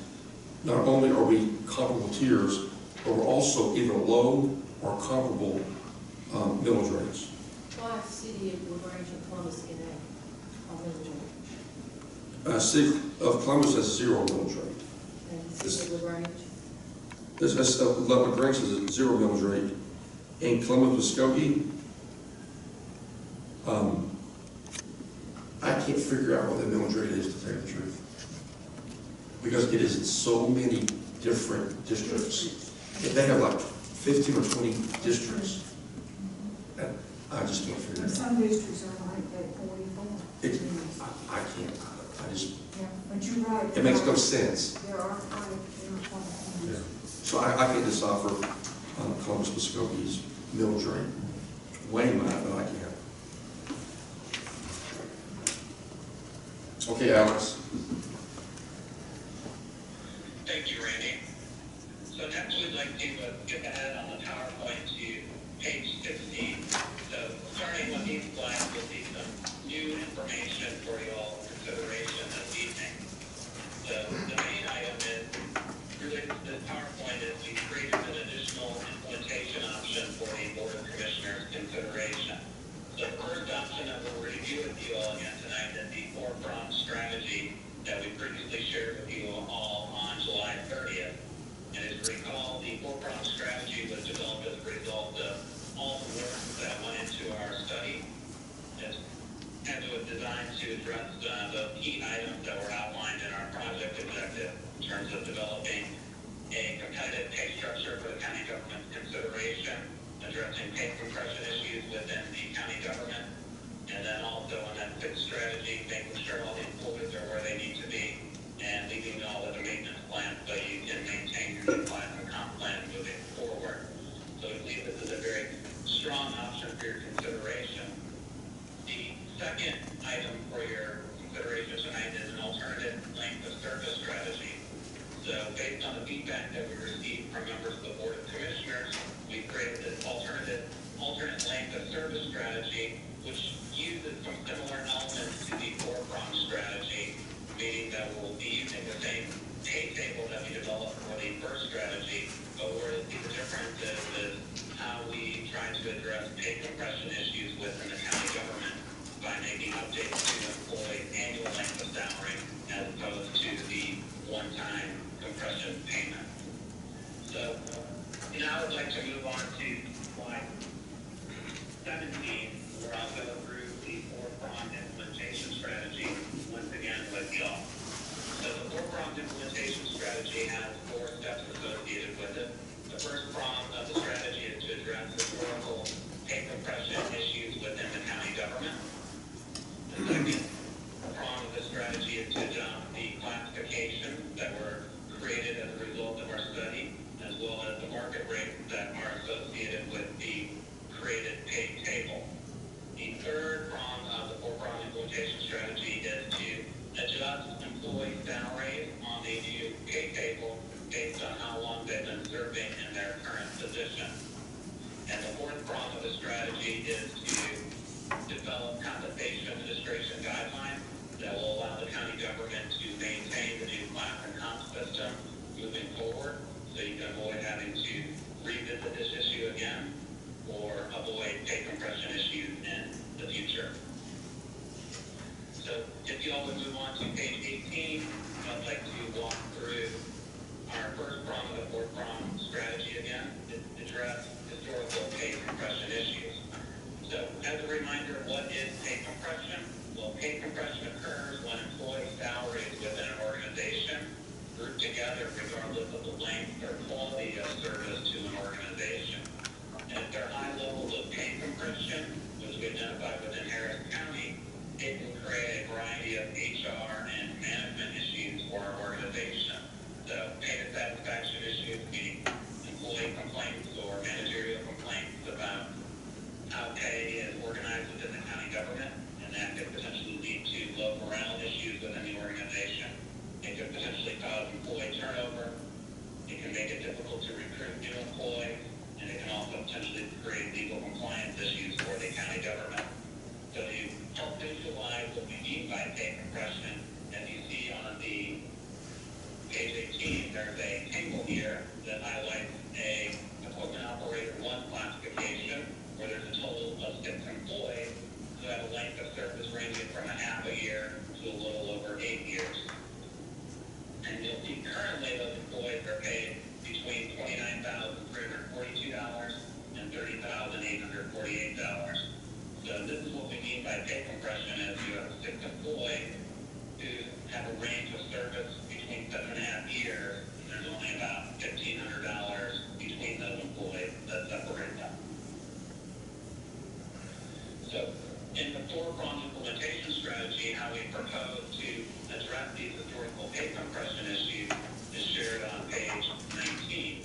Speaker 10: not only are we comparable tiers, but we're also either low or comparable millage rates.
Speaker 5: Why City of LaGrange and Columbus in a millage rate?
Speaker 10: City of Columbus has 0 millage rate.
Speaker 5: And City of LaGrange?
Speaker 10: LaGrange has a 0 millage rate. In Columbus, Muskogee, I can't figure out what the millage rate is, to tell you the truth. Because it is in so many different districts. If they have like 15 or 20 districts, and I just can't figure it out.
Speaker 1: Some districts are like that 44.
Speaker 10: I can't, I just,
Speaker 1: Yeah, but you're right.
Speaker 10: it makes no sense.
Speaker 1: There are quite
Speaker 10: Yeah. So I can't decipher Columbus, Muskogee's millage rate. Wayne might, but I can't. Okay, Alex.
Speaker 11: Thank you, Randy. So next we'd like to skip ahead on the PowerPoint to page 16. So starting with these slides, you'll see some new information for you all consideration this evening. So the main item is related to this PowerPoint is we created an additional implementation option for the Board of Commissioners consideration. The first option that we'll review with you all again tonight is the 4-pronged strategy that we previously shared with you all on July 30th. And as you recall, the 4-pronged strategy was developed as a result of all the work that went into our study. And it was designed to address the key items that were outlined in our project objective in terms of developing a competitive pay structure for the county government's consideration, addressing pay compression issues within the county government, and then also on that fixed strategy, making sure all the employees are where they need to be, and leaving all of the maintenance plan so you can maintain your class and comp plan moving forward. So we believe this is a very strong option for your consideration. The second item for your consideration tonight is an alternative length of service strategy. So based on the feedback that we received from members of the Board of Commissioners, we created this alternate length of service strategy, which uses some similar elements to the 4-pronged strategy, meaning that we'll be using the same pay table that we developed for the first strategy, but where the difference is how we try to address pay compression issues within the county government by making updates to employees' annual length of salary as opposed to the one-time compression payment. So now I'd like to move on to slide 17, where I'll go through the four-pronged implementation strategy once again with y'all. So the four-pronged implementation strategy has 4 steps associated with it. The first prong of the strategy is to address historical pay compression issues within the county government. The second prong of the strategy is to adopt the classifications that were created as a result of our study, as well as the market rates that are associated with the created pay table. The third prong of the four-prong implementation strategy is to adjust employee salaries on the new pay table based on how long they've been serving in their current position. And the fourth prong of the strategy is to develop compensation administration guidelines that will allow the county government to maintain the new class and comp system moving forward, so you can avoid having to revisit this issue again or avoid pay compression issues in the future. So if you all would move on to page 18, I'd like to walk through our first prong of the fourth prong strategy again, to address historical pay compression issues. So as a reminder, what is pay compression? Well, pay compression occurs when employee salaries within an organization group together regardless of the length or quality of service to an organization. And if there are high levels of pay compression, which we identified within Harris County, it can create a variety of HR and management issues for our organization. So pay dissatisfaction issues, meaning employee complaints or managerial complaints about how pay is organized within the county government, and that could potentially lead to low morale issues within the organization. It could potentially cause employee turnover. It can make it difficult to recruit new employees, and it can also potentially create legal compliance issues for the county government. So to help visualize what we mean by pay compression, as you see on the page 18, there's a table here that highlights a equipment operator 1 classification, where there's a total of 6 employees who have a length of service ranging from a half a year to a little over 8 years. And you'll see currently those employees are paid between $29,342 and $30,848. So this is what we mean by pay compression, as you have 6 employees who have a range of service between 7.5 years, and there's only about $1,500 between those employees that separate them. So in the four-pronged implementation strategy, how we propose to address these historical pay compression issues is shared on page 19.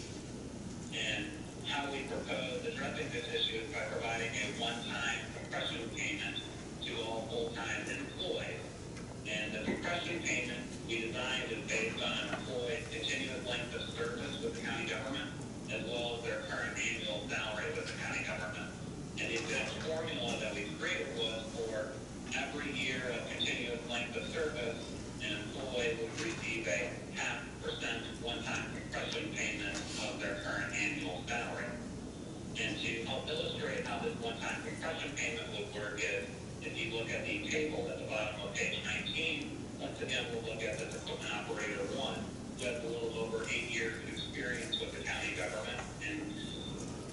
Speaker 11: And how we propose addressing this issue is by providing a one-time compression payment to all full-time employees. And the compression payment we designed is based on an employee's continuous length of service with the county government, as well as their current annual salary with the county government. And the exact formula that we created was for every year of continuous length of service, an employee would receive a 0.5% one-time compression payment of their current annual salary. And to help illustrate how this one-time compression payment would work is, if you look at the table at the bottom of page 19, once again, we'll look at the equipment operator 1, who has a little over 8 years of experience with the county government,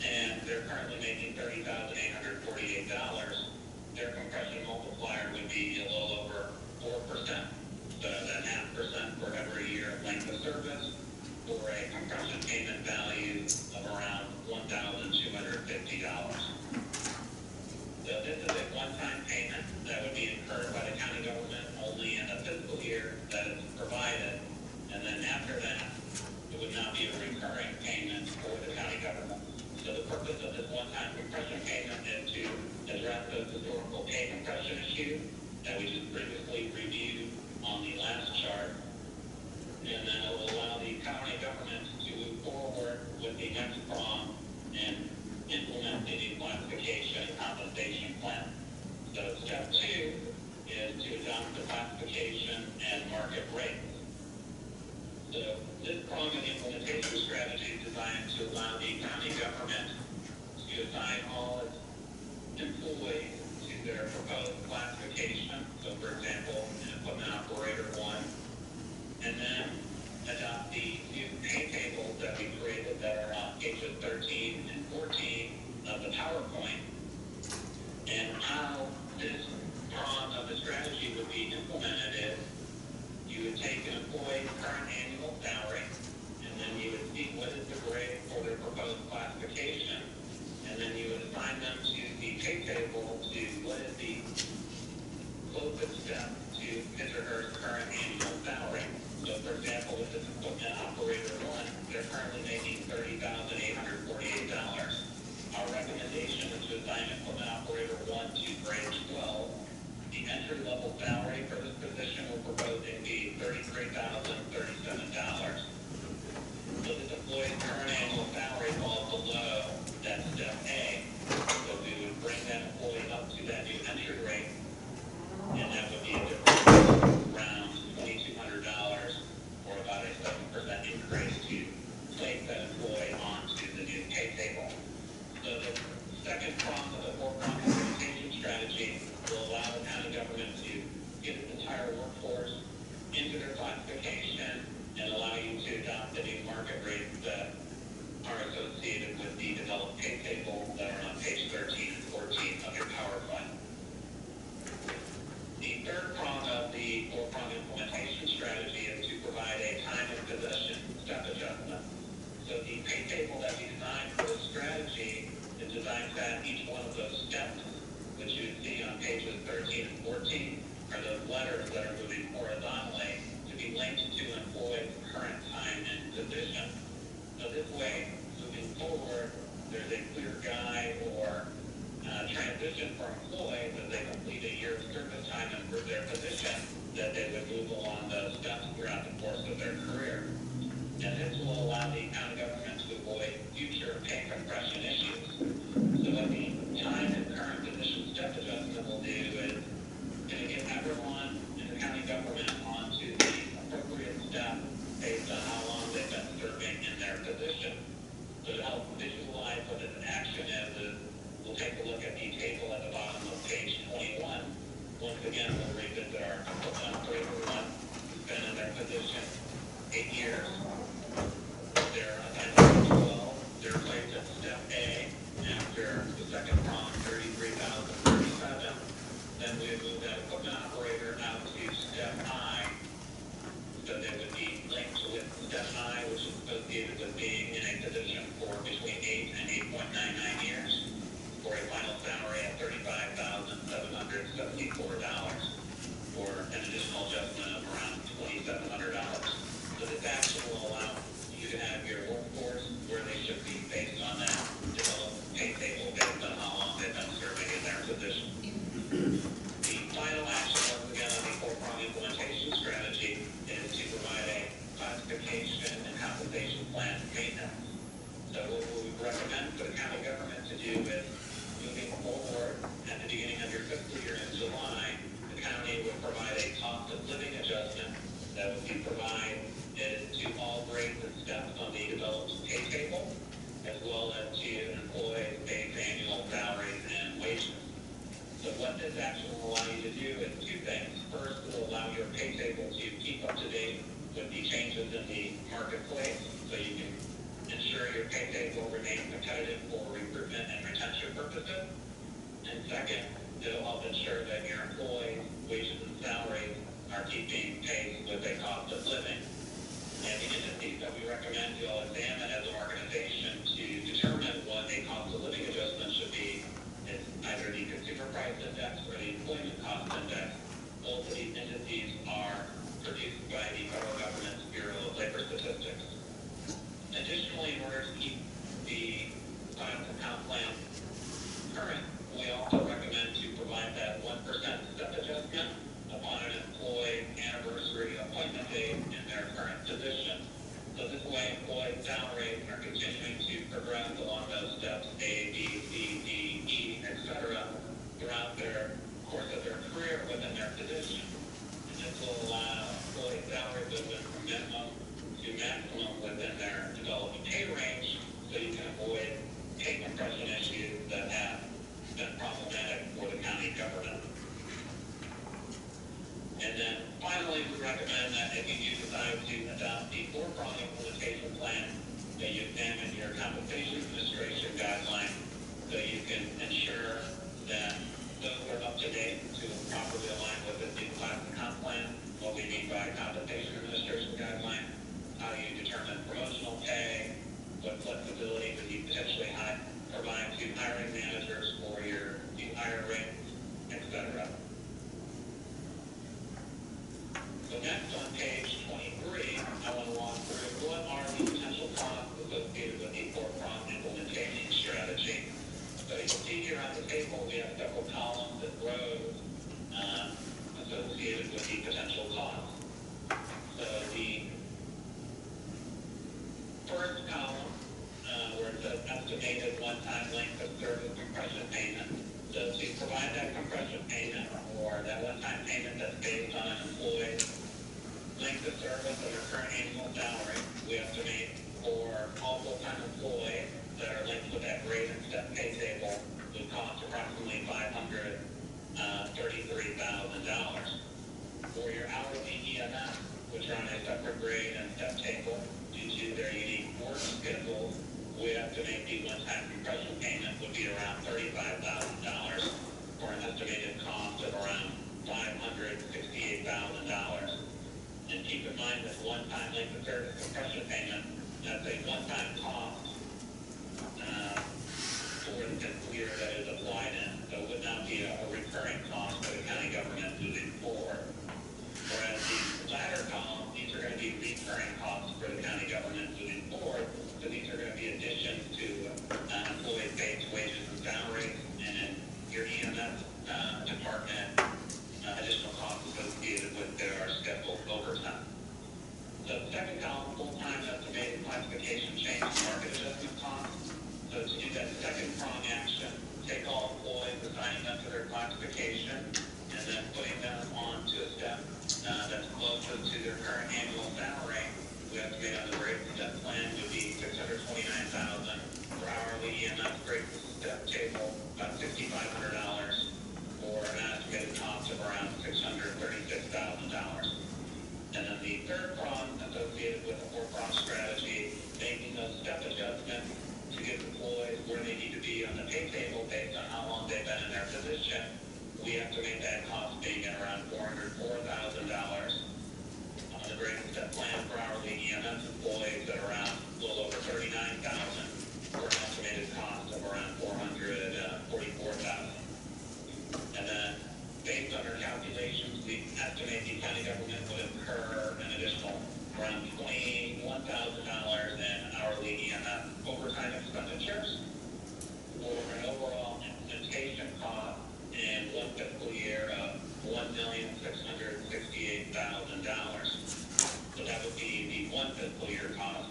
Speaker 11: and they're currently making $30,848. Their compression multiplier would be a little over 4%. So that 0.5% for every year of length of service, for a compression payment value of around $1,250. So this is a one-time payment that would be incurred by the county government only in the fiscal year that it's provided, and then after that, it would not be a recurring payment for the county government. So the purpose of this one-time compression payment is to address those historical pay compression issues that we just previously reviewed on the last chart, and then it will allow the county government to move forward with the next prong and implement the new classification and compensation plan. So step 2 is to adopt the classification and market rates. So this prong of the implementation strategy is designed to allow the county government to assign all its employees to their proposed classification. So for example, an equipment operator 1, and then pay table to what is the closest step to his or her current annual salary. So for example, if it's equipment operator one, they're currently making $30,848. Our recommendation is to assign equipment operator one to grade 12. The entry-level salary for this position we're proposing be $33,037. So this employee's current annual salary falls below that step A. So we would bring that employee up to that new entry rate, and that would be a difference around $2,200, or about a 7% increase to place that employee onto the new pay table. So the second prong of the four-prong implementation strategy will allow the county government to get its entire workforce into their classification and allow you to adopt the new market rates that are associated with the developed pay table that are on page 13 and 14 of your PowerPoint. The third prong of the four-prong implementation strategy is to provide a time and position step adjustment. So the pay table that we designed for this strategy is designed that each one of those steps, which you see on pages 13 and 14, are those letters that are moving horizontally to be linked to an employee's current time and position. So this way, moving forward, there's a clear guide or transition for employees as they complete a year of service time and improve their position, that they would move along those steps throughout the course of their career. And this will allow the county government to avoid future pay compression issues. So what the time and current position step adjustment will do is going to get everyone in the county government onto the appropriate step based on how long they've been serving in their position. So to help visualize what this action is we'll take a look at the table at the bottom of page 21. Once again, we'll revisit our equipment operator one who's been in their position 8 years. They're assigned to 12. They're placed at step A after the second prong, 33,037. Then we move that equipment operator out to step I. So they would be linked with step I, which is associated with being in a position for between 8 and 8.99 years, for a final salary of $35,774, or an additional adjustment of around $2,700. So this action will allow you to have your workforce where they should be based on that developed pay table based on how long they've been serving in their position. The final action, once again, on the four-prong implementation strategy is to provide a classification and compensation plan maintenance. So what we recommend for the county government to do is, moving forward at the beginning of your fiscal year in July, the county will provide a cost of living adjustment that will be provided to all grades and steps on the developed pay table, as well as to employees' base annual salaries and wages. So what this action will allow you to do is two things. First, it will allow your pay table to keep up to date with the changes in the marketplace, so you can ensure your pay table remains competitive for recruitment and retention purposes. And second, it'll help ensure that your employees' wages and salaries are keeping pace with the cost of living. And the indices that we recommend you all examine as an organization to determine what a cost of living adjustment should be is either the consumer price index or the employment cost index. Both of these indices are produced by the federal government's Bureau of Labor Statistics. Additionally, in order to keep the finance and comp plan current, we also recommend to provide that 1% step adjustment upon an employee anniversary appointment date in their current position. So this way, employee salaries are continuing to progress along those steps A, B, C, D, E, etc. throughout their course of their career within their position. And this will allow employee salary movement from minimum to maximum within their developed pay range, so you can avoid pay compression issues that have been problematic for the county government. And then finally, we recommend that if you do decide to adopt the four-prong implementation plan, that you examine your compensation administration guidelines so you can ensure that those are up to date to properly align with the new class and comp plan, what we mean by compensation administration guidelines, how you determine promotional pay, what flexibility would you potentially provide higher rates, etc. So next on page 23, I want to walk through what are the potential costs associated with the four-pronged implementation strategy. So you can see here on the table, we have several columns and rows associated with the potential costs. So the first column, where it says estimated one-time length of service compression payment. So to provide that compression payment or that one-time payment that's based on an employee's length of service and their current annual salary, we estimate for all full-time employees that are linked with that grade and step pay table would cost approximately $533,000. For your hourly EMS, which are on a separate grade and step table due to their unique work schedules, we estimate the one-time compression payment would be around $35,000 for an estimated cost of around $568,000. And keep in mind that one-time length of service compression payment, that's a one-time cost for the fiscal year that is applied in. So it would not be a recurring cost for the county government moving forward. Whereas the latter column, these are going to be recurring costs for the county government moving forward. So these are going to be additions to employee-based wages and salaries, and in your EMS department, additional costs associated with their scheduled overtime. The second column, full-time estimated classification change and market adjustment costs. So to do that second prong action, take all employees, assigning them to their classification, and then putting them onto a step that's closest to their current annual salary. We estimate on the grade step plan would be $629,000 for hourly EMS grade step table, about $6,500, or an estimated cost of around $636,000. And then the third prong associated with the four-prong strategy, making those step adjustments to get employees where they need to be on the pay table based on how long they've been in their position. We estimate that cost being at around $404,000. On the grade step plan for hourly EMS employees at around a little over $39,000 for an estimated cost of around $444,000. And then, based on our calculations, we estimate the county government would incur an additional around $21,000 in hourly EMS overtime expenditures for an overall implementation cost in one fiscal year of $1,668,000. So that would be the one fiscal year cost.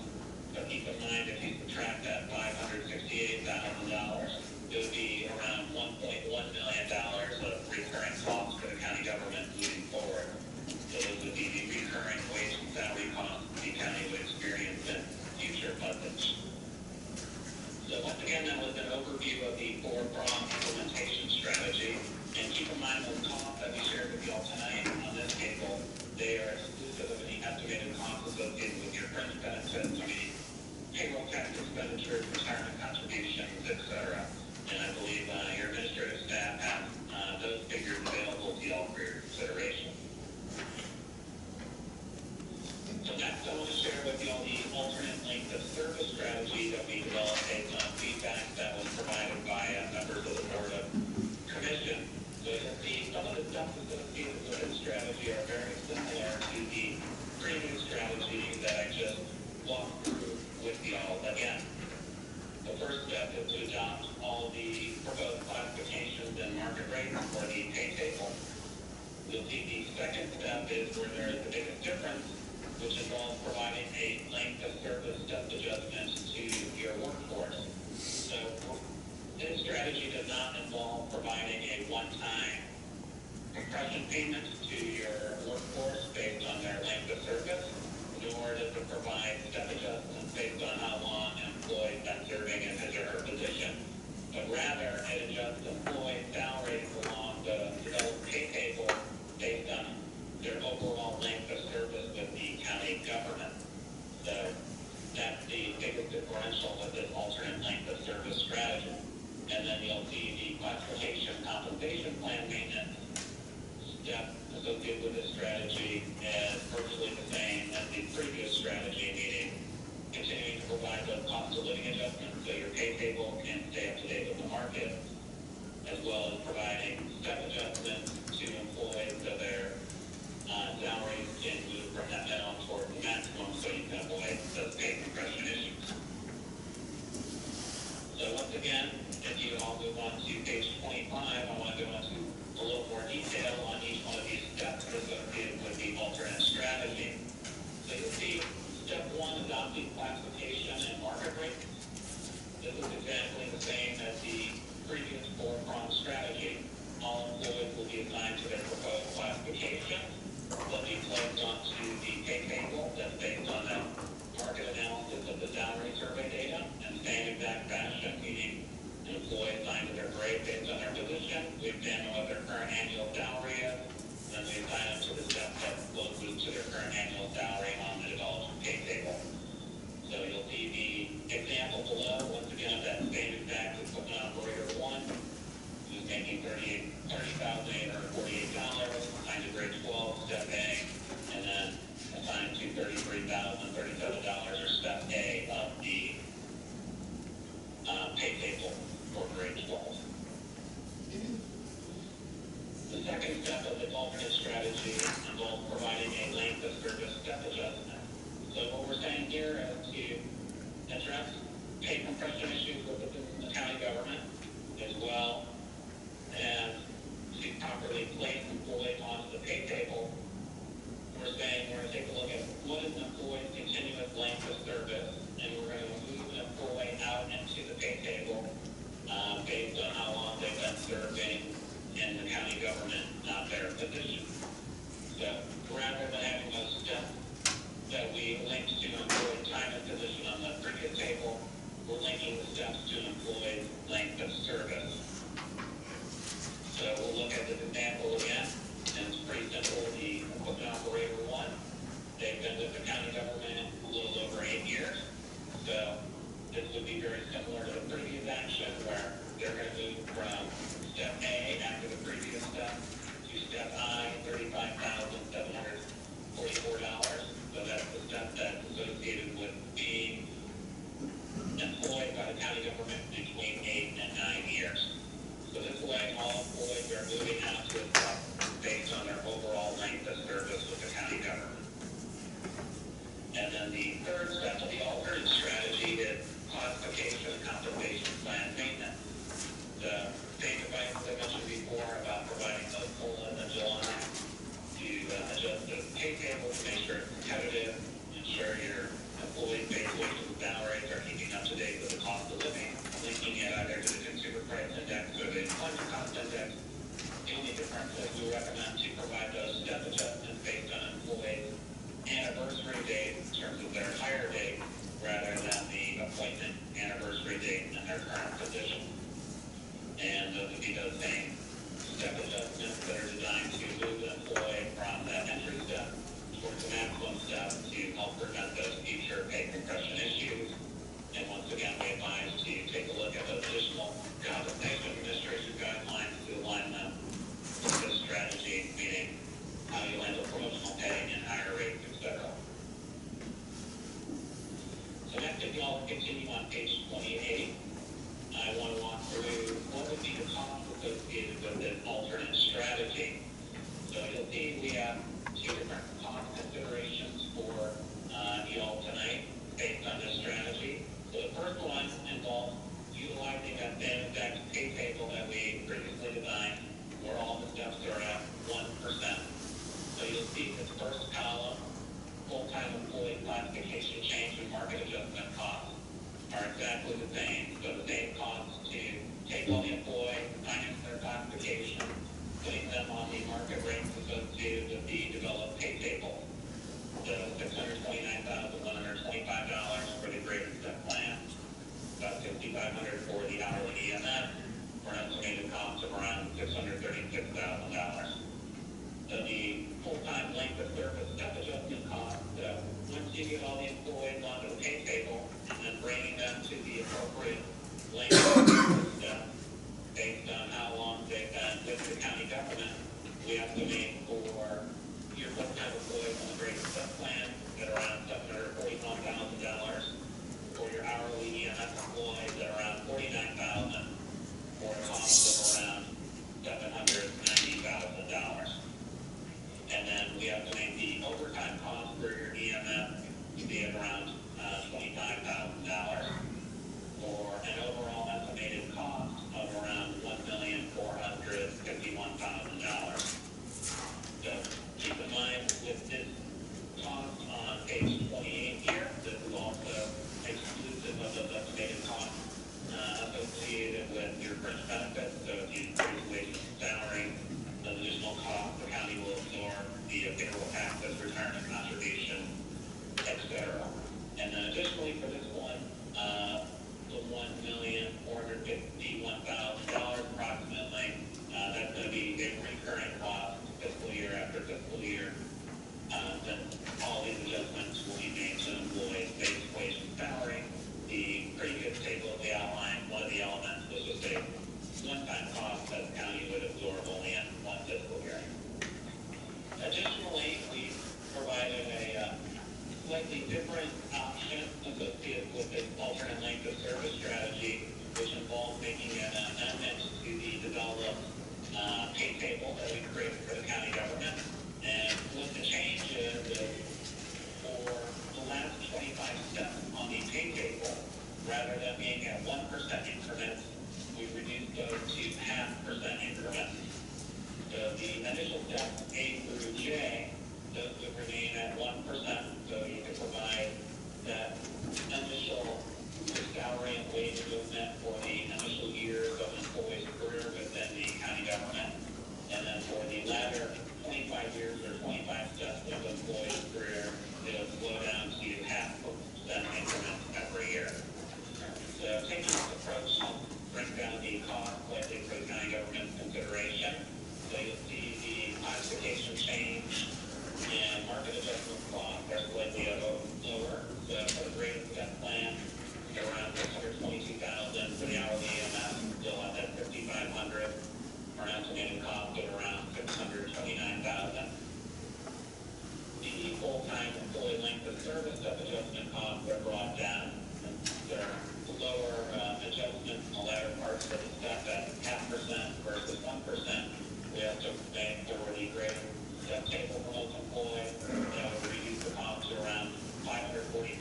Speaker 11: But keep in mind, if you subtract that $568,000, it would be around $1.1 million of recurring costs for the county government moving forward. So those would be the recurring wage and salary costs the county would experience in future budgets. So once again, that was an overview of the four-prong implementation strategy. And keep in mind those costs that we shared with you all tonight on this table, they are exclusive of any estimated costs associated with your fringe benefits, payroll tax expenditures, retirement contributions, etc. And I believe your administrative staff have those figures available to you all for your consideration. So next, I want to share with you all the alternate length of service strategy that we developed based on feedback that was provided by members of the Board of Commission. So you can see some of the steps associated with this strategy are very similar to the previous strategy that I just walked through with you all again. The first step is to adopt all the proposed classifications and market rates for the pay table. You'll see the second step is where there is the biggest difference, which involves providing a length of service step adjustment to your workforce. So this strategy does not involve providing a one-time compression payment to your workforce based on their length of service, nor does it provide step adjustments based on how long an employee has been serving in his or her position, but rather it adjusts employee salaries along the developed pay table based on their overall length of service with the county government. So that's the biggest differential with this alternate length of service strategy. And then you'll see the classification compensation plan maintenance step associated with this strategy is virtually the same as the previous strategy, meaning continuing to provide those cost of living adjustments so your pay table can stay up to date with the market, as well as provide adjustments to employees so their salaries can move from that minimum toward the maximum so you can avoid those pay compression issues. So once again, if you all move on to page 25, I want to go into a little more detail on each one of these steps associated with the alternate strategy. So you'll see step 1, adopting classification and market rate. This is exactly the same as the previous 4-pronged strategy. All employees will be assigned to their proposed classification. They'll be placed onto the pay table that's based on the market analysis of the salary survey data in the same exact fashion, meaning an employee assigned to their grade based on their position. We examine what their current annual salary is, and we assign them to the step that will move to their current annual salary on the developed pay table. So you'll see the example below, once again, of that same exact equipment operator 1, who's making $30,848, assigned to grade 12, step A, and then assigned to $33,037 or step A of the pay table for grade 12. The second step of the alternate strategy involves providing a length of service step adjustment. So what we're saying here is to address pay compression issues within the county government, as well as to properly place employees onto the pay table. We're saying we're going to take a look at what is an employee's continuous length of service, and we're going to move an employee out into the pay table based on how long they've been serving in the county government, not their position. So rather than having those steps that we linked to employee time and position on the previous table, we're linking the steps to employee length of service. So we'll look at this example again, and it's pretty simple. The equipment operator 1, they've been with the county government a little over 8 years. So this would be very similar to the previous action where they're going to move from step A after the previous step to step I, $35,744. So that's the step that's associated with being employed by the county government between 8 and 9 years. So this way, all employees are moving out to a step based on their overall length of service with the county government. And then the third step of the alternate strategy is classification and compensation plan maintenance. The same advice I mentioned before about providing those COLAs in July to adjust the pay table to make sure it's competitive, ensure your employees' base wages and salaries are keeping up to date with the cost of living, linking it either to the consumer price index or the employment cost index. The only difference is we recommend to provide those step adjustments based on employees' anniversary date in terms of their hire date rather than the appointment anniversary date in their current position. And those would be those same step adjustments that are designed to move the employee from that entry step towards the maximum step to help prevent those future pay compression issues. And once again, we advise to take a look at those additional compensation administration guidelines to align them with this strategy, meaning how you handle promotional pay and higher rates, etc. So next, if you all continue on page 28, I want to walk through what would be the cost associated with this alternate strategy. So you'll see we have 2 different cost considerations for you all tonight based on this strategy. So the first one involves utilizing that same exact pay table that we previously designed, where all the steps are at 1%. So you'll see this first column, full-time employee classification change and market adjustment costs are exactly the same. So the same costs to take all the employees, assign into their classification, putting them on the market rates associated with the developed pay table. So $629,125 for the graded step plan, about $5,500 for the hourly EMS, for an estimated cost of around $636,000. So the full-time length of service step adjustment cost, once you get all the employees onto the pay table and then bringing them to the appropriate length of service step based on how long they've been with the county government, we estimate for your full-time employees on the graded step plan at around $741,000, for your hourly EMS employees at around $49,000, for a cost of around $798,000. fringe benefits, so if you increase wage and salary, the additional cost the county will absorb via payroll taxes, retirement contribution, et cetera. And then additionally for this one, the $1,451,000 approximately, that's going to be a recurring cost fiscal year after fiscal year. Then all these adjustments will be made to employees' base wage and salary. The previous table we outlined, one of the elements was just a one-time cost that the county would absorb only in one fiscal year. Additionally, we provided a slightly different option associated with this alternate length of service strategy, which involves making an amendment to the developed pay table that we created for the county government. And what the change is for the last 25 steps on the pay table, rather than being at 1% increments, we reduced those to 0.5% increments. So the initial steps A through J, those would remain at 1%, so you could provide that initial salary and wage movement for the initial years of an employee's career within the county government. And then for the latter 25 years or 25 steps of the employee's career, it'll slow down to 0.5% increments every year. So taking this approach brings down the cost slightly for the county government's consideration. So you'll see the classification change and market adjustment costs are slightly lower. So for the grade step plan, around $622,000 for the hourly EMS, still at that $5,500. Our estimated cost at around $629,000. The full-time employee length of service step adjustment costs are brought down. There are lower adjustments in the latter parts of the step at 0.5% versus 1%. We have to make for the greater step table for most employees. That would reduce the cost to around $540,000.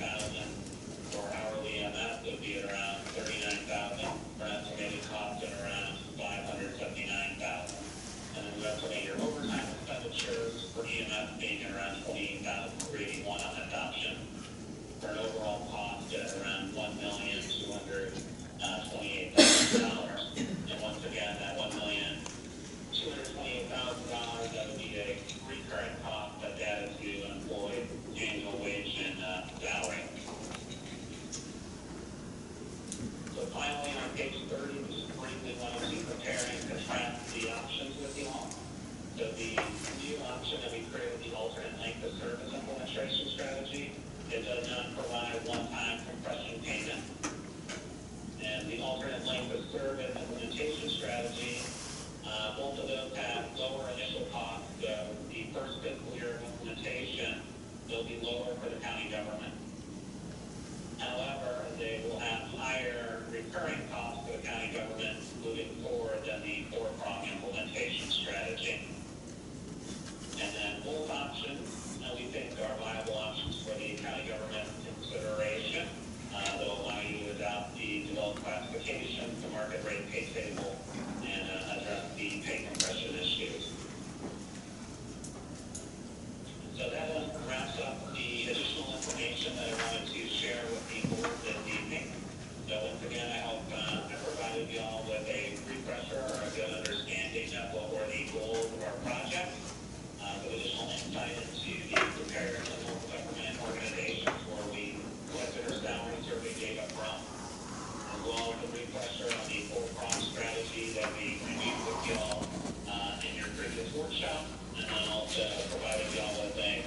Speaker 11: For hourly EMS, it would be at around $39,000. For estimated cost at around $579,000. And then we estimate your overtime expenditures for EMS being around $28,381 on adoption, for an overall cost at around $1,228,000. And once again, that $1,228,000, that would be a recurring cost that's added to employee annual wage and salary. So finally, on page 30, we just briefly want to compare and contrast the options with you all. So the new option that we created, the alternate length of service implementation strategy, it does not provide one-time compression payment. And the alternate length of service implementation strategy, both of those have lower initial costs. So the first fiscal year of implementation, they'll be lower for the county government. However, they will have higher recurring costs for the county government moving forward than the four-prong implementation strategy. And then both options, we think, are viable options for the county government consideration. They'll allow you to adopt the developed classification, the market rate pay table, and address the pay compression issues. So that wraps up the additional information that I wanted to share with the board this evening. So once again, I hope I provided you all with a refresher or a good understanding of what were the goals of our project, with additional insight into the prepared and local government organizations where we collected our salary survey data from, as well as a refresher on the four-prong strategy that we reviewed with you all in your previous workshop, and then also provided you all with a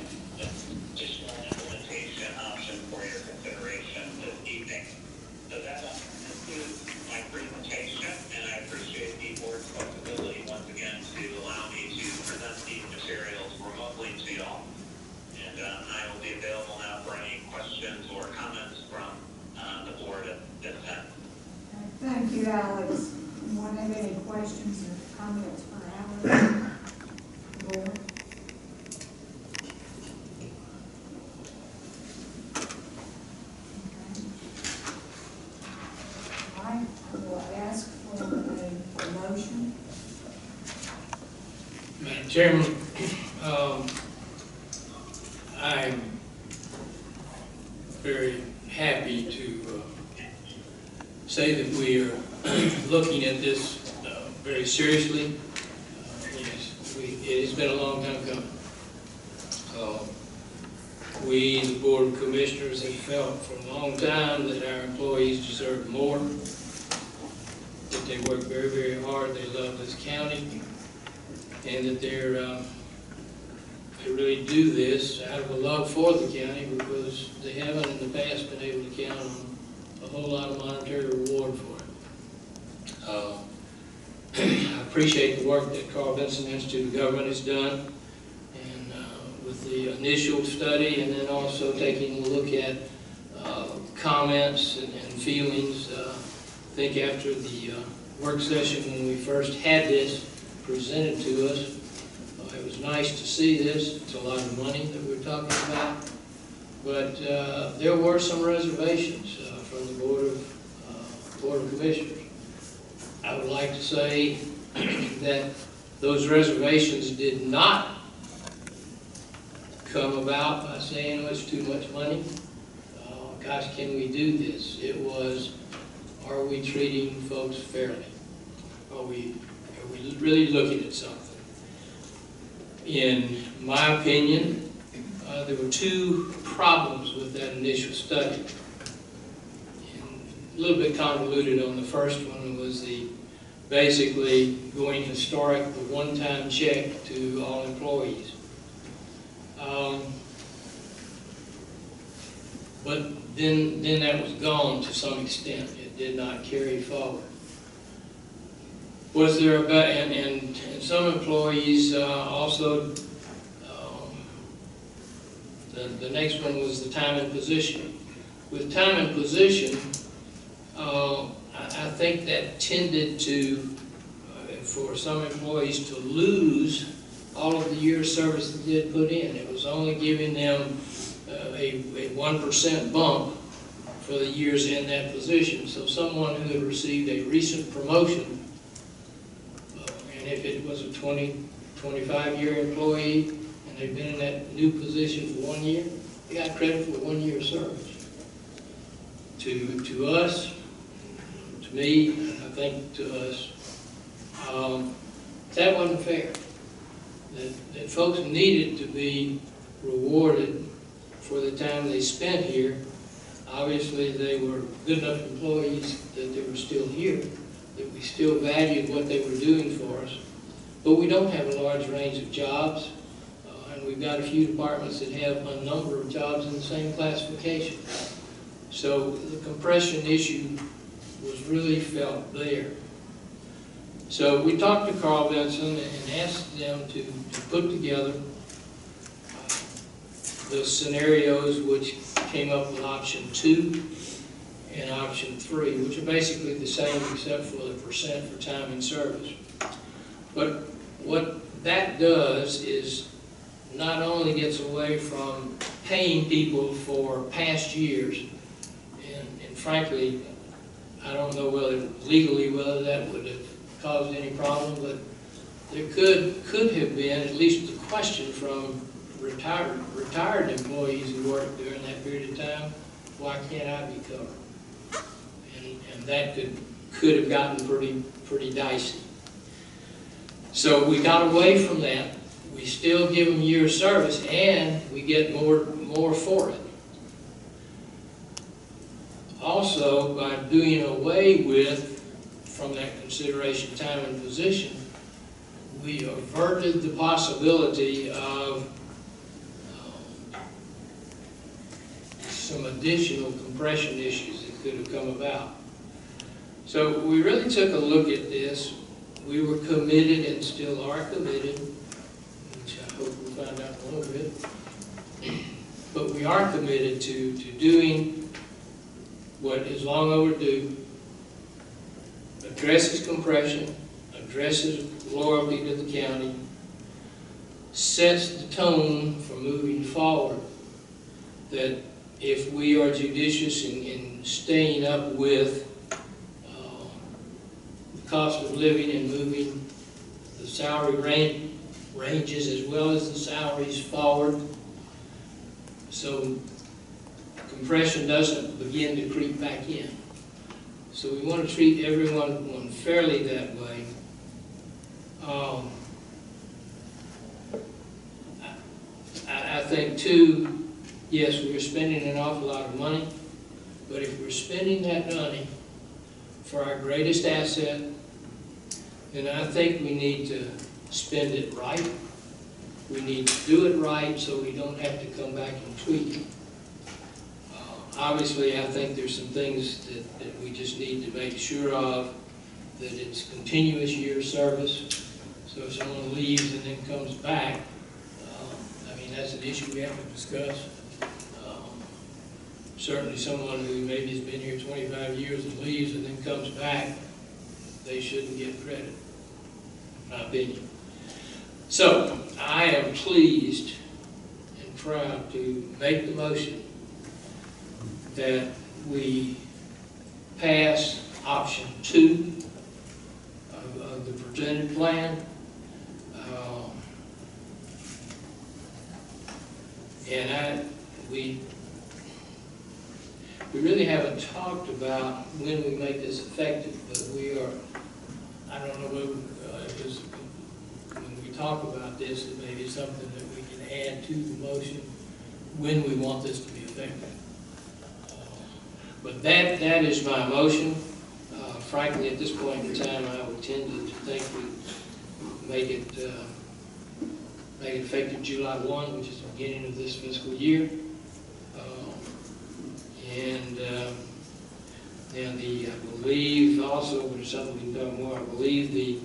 Speaker 11: additional implementation option for your consideration this evening. So that concludes my presentation, and I appreciate the board's flexibility once again to allow me to present these materials remotely to y'all. And I will be available now for any questions or comments from the board at this time.
Speaker 1: Thank you, Alex. Anyone have any questions or comments for Alex? Board? All right, I will ask for a motion.
Speaker 2: Madam Chairman, I'm very happy to say that we are looking at this very seriously. It has been a long time coming. We, the Board of Commissioners, have felt for a long time that our employees deserve more, that they work very, very hard, they love this county, and that they really do this out of a love for the county, because they haven't in the past been able to count on a whole lot of monetary reward for it. I appreciate the work that Carl Vinson Institute of Government has done, and with the initial study, and then also taking a look at comments and feelings. I think after the work session when we first had this presented to us, it was nice to see this. It's a lot of money that we're talking about, but there were some reservations from the Board of Commissioners. I would like to say that those reservations did not come about by saying, oh, it's too much money. Gosh, can we do this? It was, are we treating folks fairly? Are we really looking at something? In my opinion, there were two problems with that initial study. A little bit convoluted on the first one was the basically going historic, the one-time check to all employees. But then that was gone to some extent. It did not carry forward. Was there and some employees also, the next one was the time and position. With time and position, I think that tended to, for some employees to lose all of the year's service that they had put in. It was only giving them a 1% bump for the years in that position. So someone who had received a recent promotion, and if it was a 25-year employee, and they've been in that new position for 1 year, they got credit for 1 year of service. To us, to me, I think to us, that wasn't fair. That folks needed to be rewarded for the time they spent here. Obviously, they were good enough employees that they were still here, that we still valued what they were doing for us. But we don't have a large range of jobs, and we've got a few departments that have a number of jobs in the same classification. So the compression issue was really felt there. So we talked to Carl Vinson and asked them to put together the scenarios which came up with option 2 and option 3, which are basically the same except for the percent for time and service. But what that does is not only gets away from paying people for past years, and frankly, I don't know whether legally whether that would have caused any problem, but there could have been at least a question from retired employees who worked during that period of time, why can't I be covered? And that could have gotten pretty dicey. So we got away from that. We still give them a year's service, and we get more for it. Also, by doing away with, from that consideration, time and position, we averted the possibility of some additional compression issues that could have come about. So we really took a look at this. We were committed and still are committed, which I hope we'll find out in a little bit. But we are committed to doing what is long overdue, addresses compression, addresses loyalty to the county, sets the tone for moving forward, that if we are judicious in staying up with the cost of living and moving the salary ranges as well as the salaries forward, so compression doesn't begin to creep back in. So we want to treat everyone fairly that way. I think too, yes, we're spending an awful lot of money, but if we're spending that money for our greatest asset, then I think we need to spend it right. We need to do it right so we don't have to come back and tweak it. Obviously, I think there's some things that we just need to make sure of, that it's continuous year service. So if someone leaves and then comes back, I mean, that's an issue we have to discuss. Certainly someone who maybe has been here 25 years and leaves and then comes back, they shouldn't get credit, in my opinion. So I am pleased and proud to make the motion that we pass option 2 of the presented plan. And we really haven't talked about when we make this effective, but we are, I don't know because when we talk about this, it may be something that we can add to the motion when we want this to be effective. But that is my motion. Frankly, at this point in time, I would tend to think we make it effective July 1, which is the beginning of this fiscal year. And I believe also, which is something we can talk more, I believe the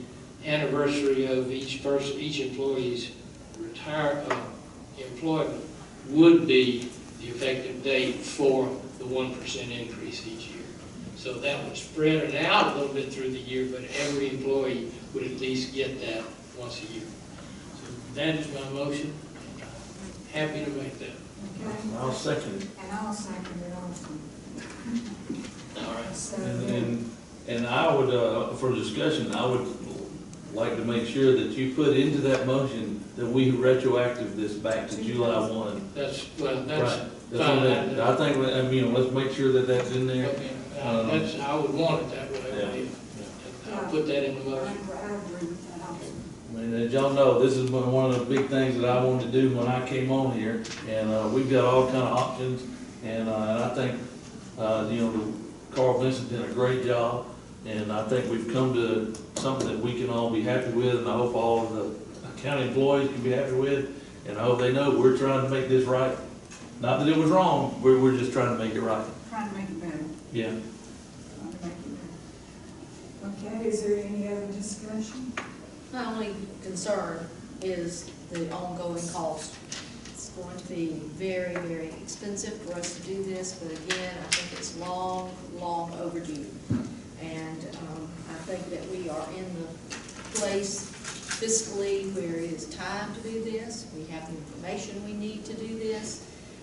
Speaker 2: anniversary of each employee's employment would be the effective date for the 1% increase each year. So that would spread it out a little bit through the year, but every employee would at least get that once a year. So that is my motion. Happy to make that.
Speaker 1: Okay?
Speaker 9: I'll second it.
Speaker 1: And I'll second it also.
Speaker 2: All right.
Speaker 1: So,
Speaker 9: And I would, for discussion, I would like to make sure that you put into that motion that we retroactive this back to July 1.
Speaker 2: That's
Speaker 9: Right.
Speaker 2: fine.
Speaker 9: I think, let's make sure that that's in there.
Speaker 2: Okay. I would want it that way.
Speaker 9: Yeah.
Speaker 2: I'll put that in the
Speaker 1: I
Speaker 2: motion.
Speaker 1: agree with that also.
Speaker 9: I mean, as y'all know, this is one of the big things that I wanted to do when I came on here, and we've got all kind of options, and I think, Carl Vincent did a great job, and I think we've come to something that we can all be happy with, and I hope all of the county employees can be happy with, and I hope they know we're trying to make this right. Not that it was wrong, we're just trying to make it right.
Speaker 1: Trying to make it better.
Speaker 9: Yeah.
Speaker 1: Trying to make it better. Okay, is there any other discussion?
Speaker 5: My only concern is the ongoing cost. It's going to be very, very expensive for us to do this, but again, I think it's long, long overdue. And I think that we are in the place fiscally where it is time to do this. We have the information we need to do this,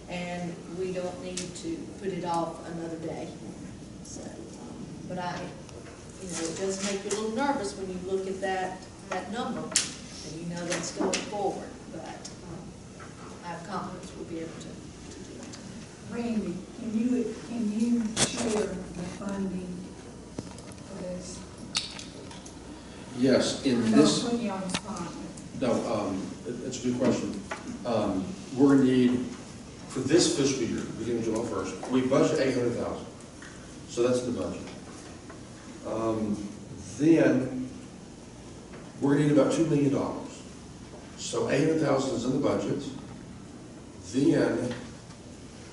Speaker 5: and we don't need to put it off another day. So, but it does make you a little nervous when you look at that number, and you know that's going forward, but I have confidence we'll be able to do it.
Speaker 1: Randy, can you share the funding for this?
Speaker 10: Yes, in
Speaker 1: I'm
Speaker 10: this,
Speaker 1: not putting you on the spot.
Speaker 10: no, it's a good question. We're in need, for this fiscal year, beginning July 1st, we budget $800,000. So that's the budget. Then, we're gonna need about $2 million. So $800,000 is in the budget. Then,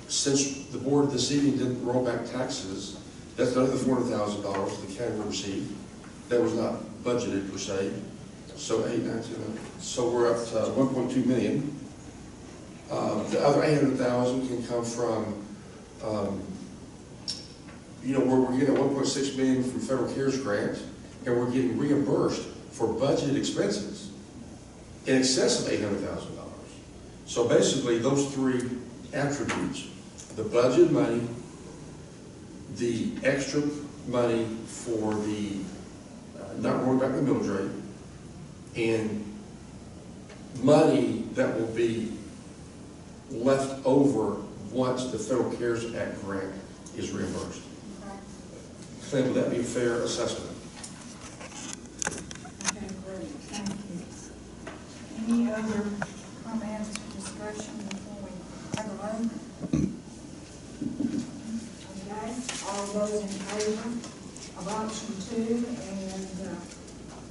Speaker 10: since the board this evening didn't roll back taxes, that's another $400,000 the county will receive. That was not budgeted per se. So so we're up to 1.2 million. The other 800,000 can come from, where we're getting 1.6 million from federal CARES grant, and we're getting reimbursed for budgeted expenses in excess of $800,000. So basically, those three attributes: the budget money, the extra money for the not rolling back the military, and money that will be left over once the Federal CARES Act grant is reimbursed. Clint, would that be a fair assessment?
Speaker 1: Okay, great, thank you. Any other comments or discussion before we have a vote? Okay, all those in favor of option 2 and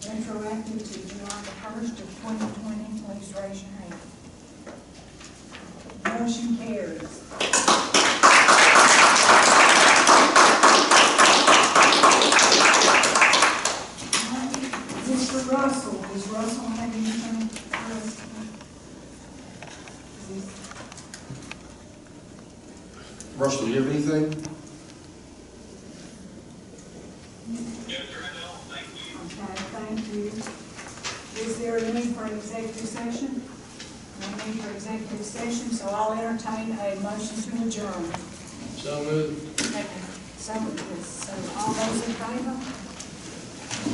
Speaker 1: retroactive to July the 1st of 2020, please raise your hand. Motion carries. Mr. Russell, does Russell have anything for us?
Speaker 10: Russell, do you have anything?
Speaker 11: Yes, sir, I know, thank you.
Speaker 1: Okay, thank you. Is there a need for an executive session? No need for executive session, so I'll entertain a motion to adjourn.
Speaker 2: So moved.
Speaker 1: So all those in favor? We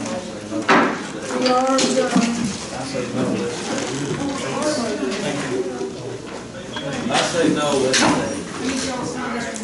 Speaker 1: are adjourned.
Speaker 9: I say no, let's stay. I say no, let's stay.